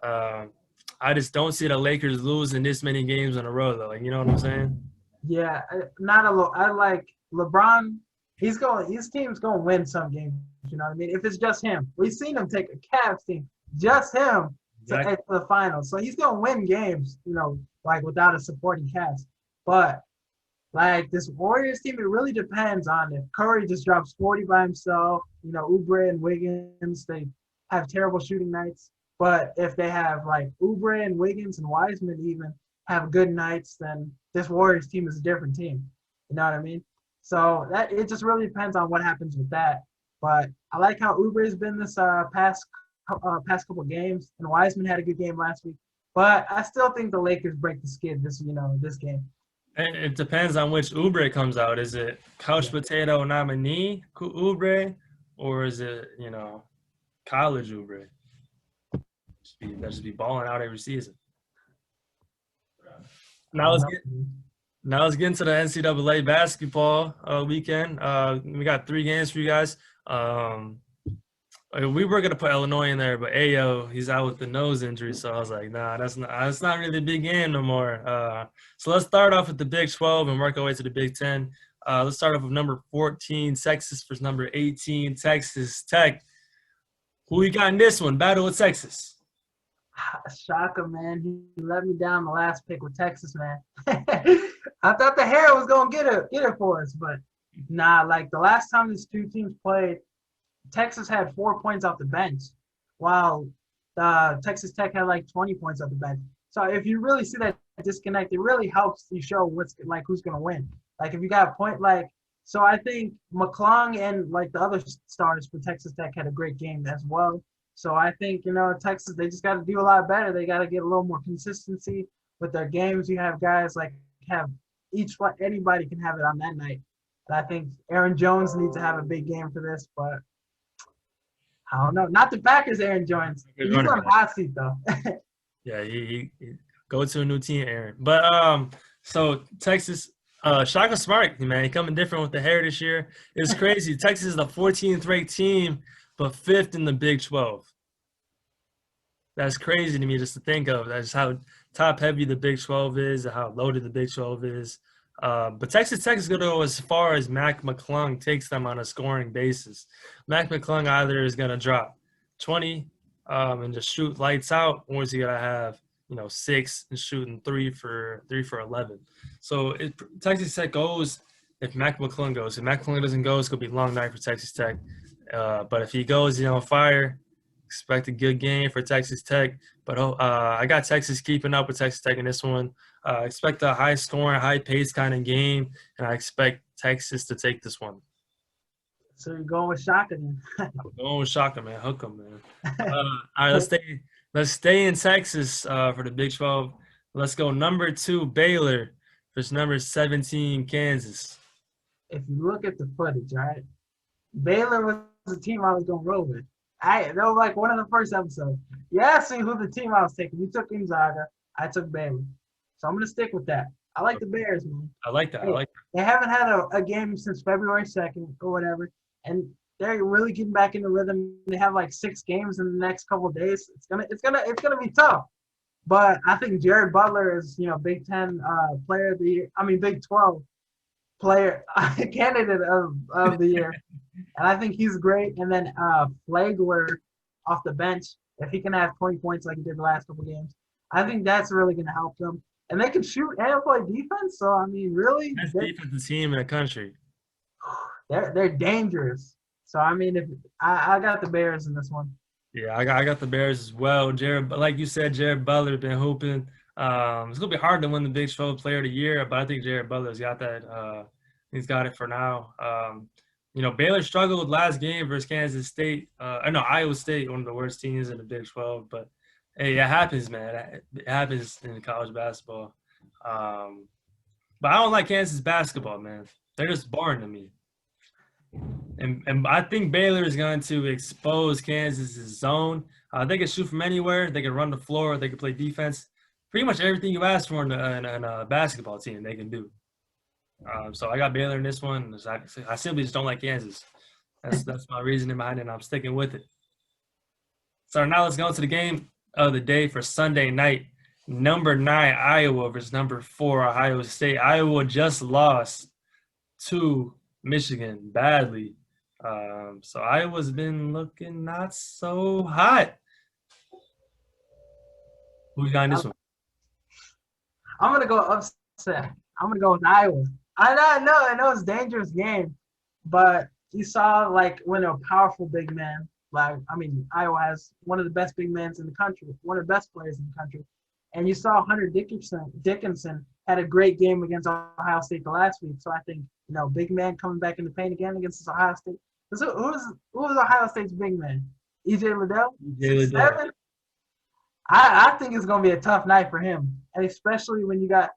I just don't see the Lakers losing this many games in a row, though. Like, you know what I'm saying? Yeah, I like LeBron. His team's going to win some games, you know what I mean? If it's just him. We've seen him take a Cavs team, just him, to the finals. So he's going to win games, you know, like without a supporting cast. But, like, this Warriors team, it really depends on if Curry just drops 40 by himself, you know, Oubre and Wiggins, they have terrible shooting nights. But if they have, like, Oubre and Wiggins and Wiseman even have good nights, then this Warriors team is a different team. You know what I mean? So that it just really depends on what happens with that. But I like how Oubre's been this past couple games, and Wiseman had a good game last week. But I still think the Lakers break the skid this game. And it depends on which Oubre comes out. Is it couch potato nominee Oubre, or is it, you know, college Oubre? Just be balling out every season. Now let's get into the NCAA basketball weekend. We got 3 games for you guys. We were gonna put Illinois in there, but Ayo, he's out with the nose injury, so I was like, nah, that's not really a big game no more. So let's start off with the Big 12 and work our way to the Big 10. Let's start off with number 14, Texas versus number 18, Texas Tech. Who you got in this one? Battle with Texas. Shaka, man. He let me down the last pick with Texas, man. I thought the hair was going to get it for us, but nah, like the last time these two teams played, Texas had 4 points off the bench, while Texas Tech had like 20 points off the bench. So if you really see that disconnect, it really helps you show who's going to win. Like if you got a point, so I think McClung and like the other stars for Texas Tech had a great game as well. So I think, you know, Texas, they just got to do a lot better. They got to get a little more consistency with their games. You have guys anybody can have it on that night. But I think Aaron Jones needs to have a big game for this, but I don't know. Not the Packers, Aaron Jones. He's on the hot seat, though. Yeah, he go to a new team, Aaron. But so Texas, Shaka Smart, man, he coming different with the hair this year. It's crazy. Texas is the 14th ranked team, but 5th in the Big 12. That's crazy to me just to think of. That's how top-heavy the Big 12 is and how loaded the Big 12 is. But Texas Tech is going to go as far as Mac McClung takes them on a scoring basis. Mac McClung either is going to drop 20 and just shoot lights out, or is he going to have 6 and shooting 3 for 11. So Texas Tech goes if Mac McClung goes. If Mac McClung doesn't go, it's gonna be a long night for Texas Tech. But if he goes, on fire, expect a good game for Texas Tech. But I got Texas keeping up with Texas Tech in this one. Expect a high scoring, high pace kind of game, and I expect Texas to take this one. So you're going with Shaka then? I'm going with Shaka, man. Hook 'em, man. All right, let's stay in Texas for the Big 12. Let's go number 2 Baylor versus number 17 Kansas. If you look at the footage, all right, Baylor was the team I was going to roll with. That was like one of the first episodes. You asked me who the team I was taking. You took Ncaa. I took Baylor. So I'm going to stick with that. I like the Bears, man. I like that. They haven't had a game since February 2nd or whatever, and they're really getting back in the rhythm. They have like 6 games in the next couple of days. It's gonna be tough. But I think Jared Butler is, Big 10 player of the year. I mean, Big 12 player candidate of the year. And I think he's great. And then Flagler off the bench, if he can have 20 points like he did the last couple games, I think that's really going to help them. And they can shoot and play defense. So, I mean, really. Best defensive team in the country. They're dangerous. So, I mean, I got the Bears in this one. Yeah, I got the Bears as well. Like you said, Jared Butler been hooping. It's going to be hard to win the Big 12 Player of the Year, but I think Jared Butler's got that. He's got it for now. Baylor struggled last game versus Kansas State. Iowa State, one of the worst teams in the Big 12. But, hey, it happens, man. It happens in college basketball. But I don't like Kansas basketball, man. They're just boring to me. And I think Baylor is going to expose Kansas' zone. They can shoot from anywhere. They can run the floor. They can play defense. Pretty much everything you ask for in a basketball team, they can do. So I got Baylor in this one. I simply just don't like Kansas. That's my reasoning behind it, and I'm sticking with it. So now let's go to the game of the day for Sunday night. Number 9, Iowa versus number 4, Ohio State. Iowa just lost to Michigan badly. So Iowa's been looking not so hot. Who you got in this one? I'm going to go upset. I'm going to go with Iowa. I know it's a dangerous game, but you saw, when a powerful big man, Iowa has one of the best big men in the country, one of the best players in the country. And you saw Hunter Dickinson had a great game against Ohio State the last week. So I think, big man coming back in the paint again against Ohio State. Who's Ohio State's big man? E.J. Liddell? 6'7"? I think it's going to be a tough night for him. And especially when you got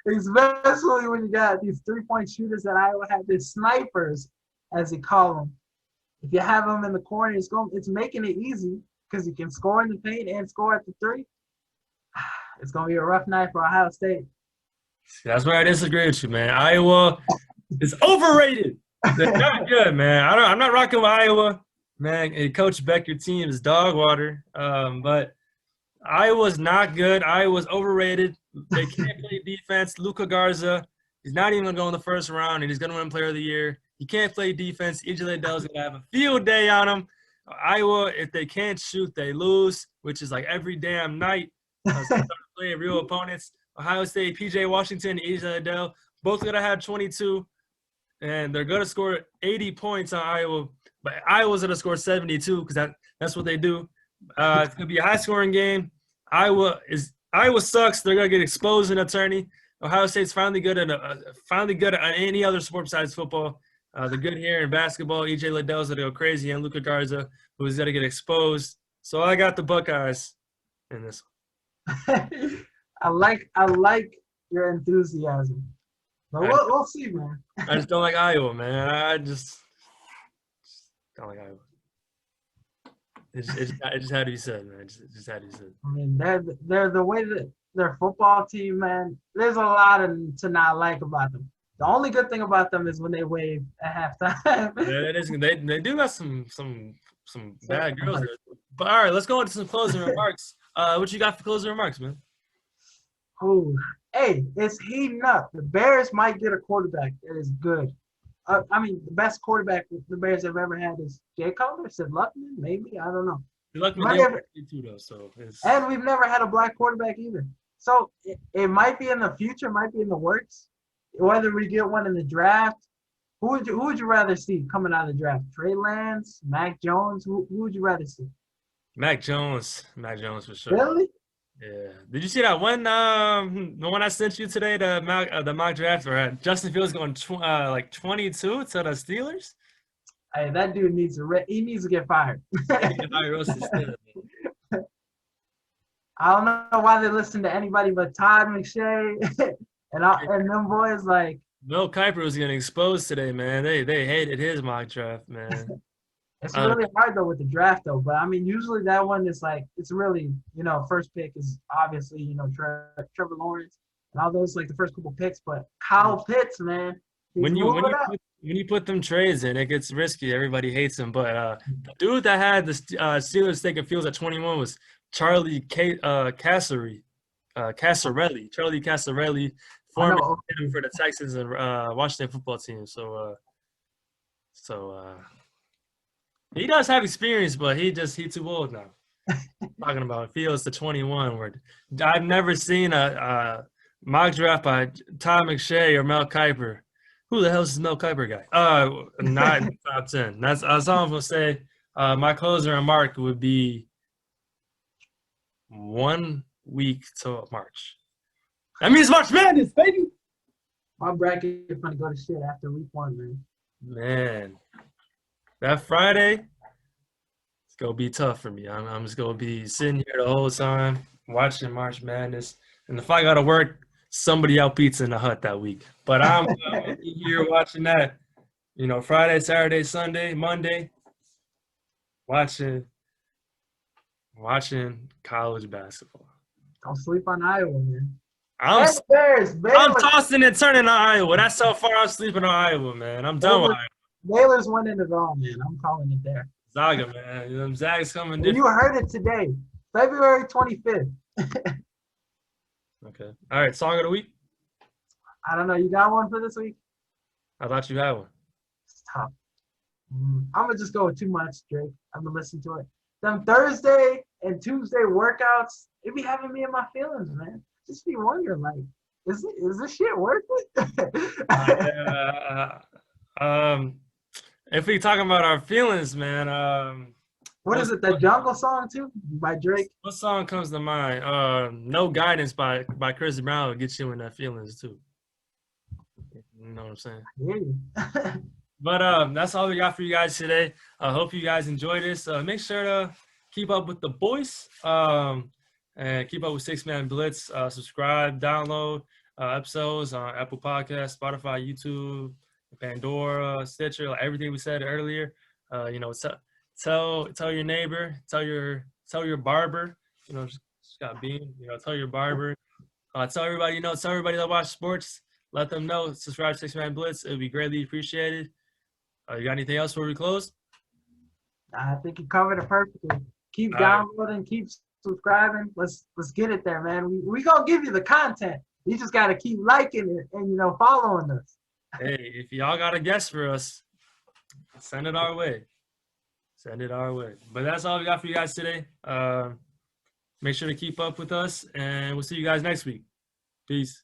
these three-point shooters that Iowa have, these snipers, as they call them. If you have them in the corner, it's making it easy because you can score in the paint and score at the 3. It's going to be a rough night for Ohio State. That's where I disagree with you, man. Iowa is overrated. They're not good, man. I'm not rocking with Iowa, man. And Coach Beck, your team is dog water. But Iowa's not good. Iowa's overrated. They can't play defense. Luka Garza, he's not even going to go in the first round, and he's going to win Player of the Year. He can't play defense. E.J. Liddell's going to have a field day on him. Iowa, if they can't shoot, they lose, which is like every damn night. So playing real opponents. Ohio State, P.J. Washington, E.J. Liddell, both going to have 22, and they're going to score 80 points on Iowa. But Iowa's going to score 72 because that's what they do. It's going to be a high-scoring game. Iowa sucks. They're going to get exposed in a tourney. Ohio State's finally good at any other sport besides football. They're good here in basketball. E.J. Liddell's going to go crazy, and Luka Garza, who's going to get exposed. So I got the Buckeyes in this one. I like your enthusiasm. But we'll see, man. I just don't like Iowa, man. I just don't like Iowa. It just had to be said, man. It just had to be said. I mean, they're the way that their football team, man. There's a lot to not like about them. The only good thing about them is when they wave at halftime. Yeah, it is. They do got some bad girls there. But all right, let's go into some closing remarks. What you got for closing remarks, man? Oh, hey, it's heating up. The Bears might get a quarterback that is good. The best quarterback the Bears have ever had is Jay Cutler, Sid Luckman, maybe. I don't know. Good luck with Might Dale have- too, though. So it's And we've never had a black quarterback either. So it might be in the future, might be in the works. Whether we get one in the draft, who would you rather see coming out of the draft? Trey Lance, Mac Jones? Who would you rather see? Mac Jones. Mac Jones for sure. Really? Yeah. Did you see that one? The one I sent you today, the mock draft where Justin Fields going like 22 to the Steelers. Hey, that dude needs to get fired. I don't know why they listen to anybody but Todd McShay and them boys. Like, Mel Kiper was getting exposed today, man. They hated his mock draft, man. it's really hard though with the draft though. But I mean, usually that one is like it's really first pick is obviously Trevor Lawrence and all those like the first couple picks. But Kyle Pitts, man, when you put them trades in, it gets risky. Everybody hates him. But the dude that had the Steelers taking Fields at 21 was Charlie Casarelli. Charlie Casarelli, former for the Texans and Washington football team. So he does have experience, but he too old now. Talking about Fields to 21. Where I've never seen a mock draft by Todd McShay or Mel Kiper. Who the hell is this Mel Kiper guy? Not in the top 10. That's all I'm gonna say. My closer remark would be 1 week till March. That means March Madness, baby. My bracket is gonna go to shit after week 1, man. Man, that Friday, it's gonna be tough for me. I'm just gonna be sitting here the whole time watching March Madness, and if I gotta work, somebody out pizza in the hut that week. But I'm here watching that, Friday, Saturday, Sunday, Monday, watching college basketball. Don't sleep on Iowa, man. I'm Baylor. tossing and turning on Iowa. That's how far I'm sleeping on Iowa, man. I'm done with Iowa. Baylor's winning it all, man. I'm calling it there. Zaga, man. Them Zags coming different. You heard it today, February 25th. Okay. All right, song of the week? I don't know. You got one for this week? I thought you had one. It's tough. I'm going to just go with Too Much, Drake. I'm going to listen to it. Them Thursday and Tuesday workouts, it be having me in my feelings, man. Just be wondering, like, is this shit worth it? If we talking about our feelings, man, what is it, the Jungle song, too, by Drake? what song comes to mind? No Guidance by Chris Brown will get you in that feelings, too. You know what I'm saying? Yeah. But that's all we got for you guys today. I hope you guys enjoy this. Make sure to keep up with the boys and keep up with Six Man Blitz. Subscribe, download episodes on Apple Podcasts, Spotify, YouTube, Pandora, Stitcher, like everything we said earlier. Tell your neighbor, tell your barber. Just got Bean. Tell your barber. Tell everybody. Tell everybody that watch sports. Let them know. Subscribe to Six Man Blitz. It would be greatly appreciated. You got anything else before we close? I think you covered it perfectly. Keep downloading, keep subscribing. Let's get it there, man. We gonna give you the content. You just gotta keep liking it and following us. Hey, if y'all got a guest for us, send it our way. Send it our way. But that's all we got for you guys today. Make sure to keep up with us, and we'll see you guys next week. Peace.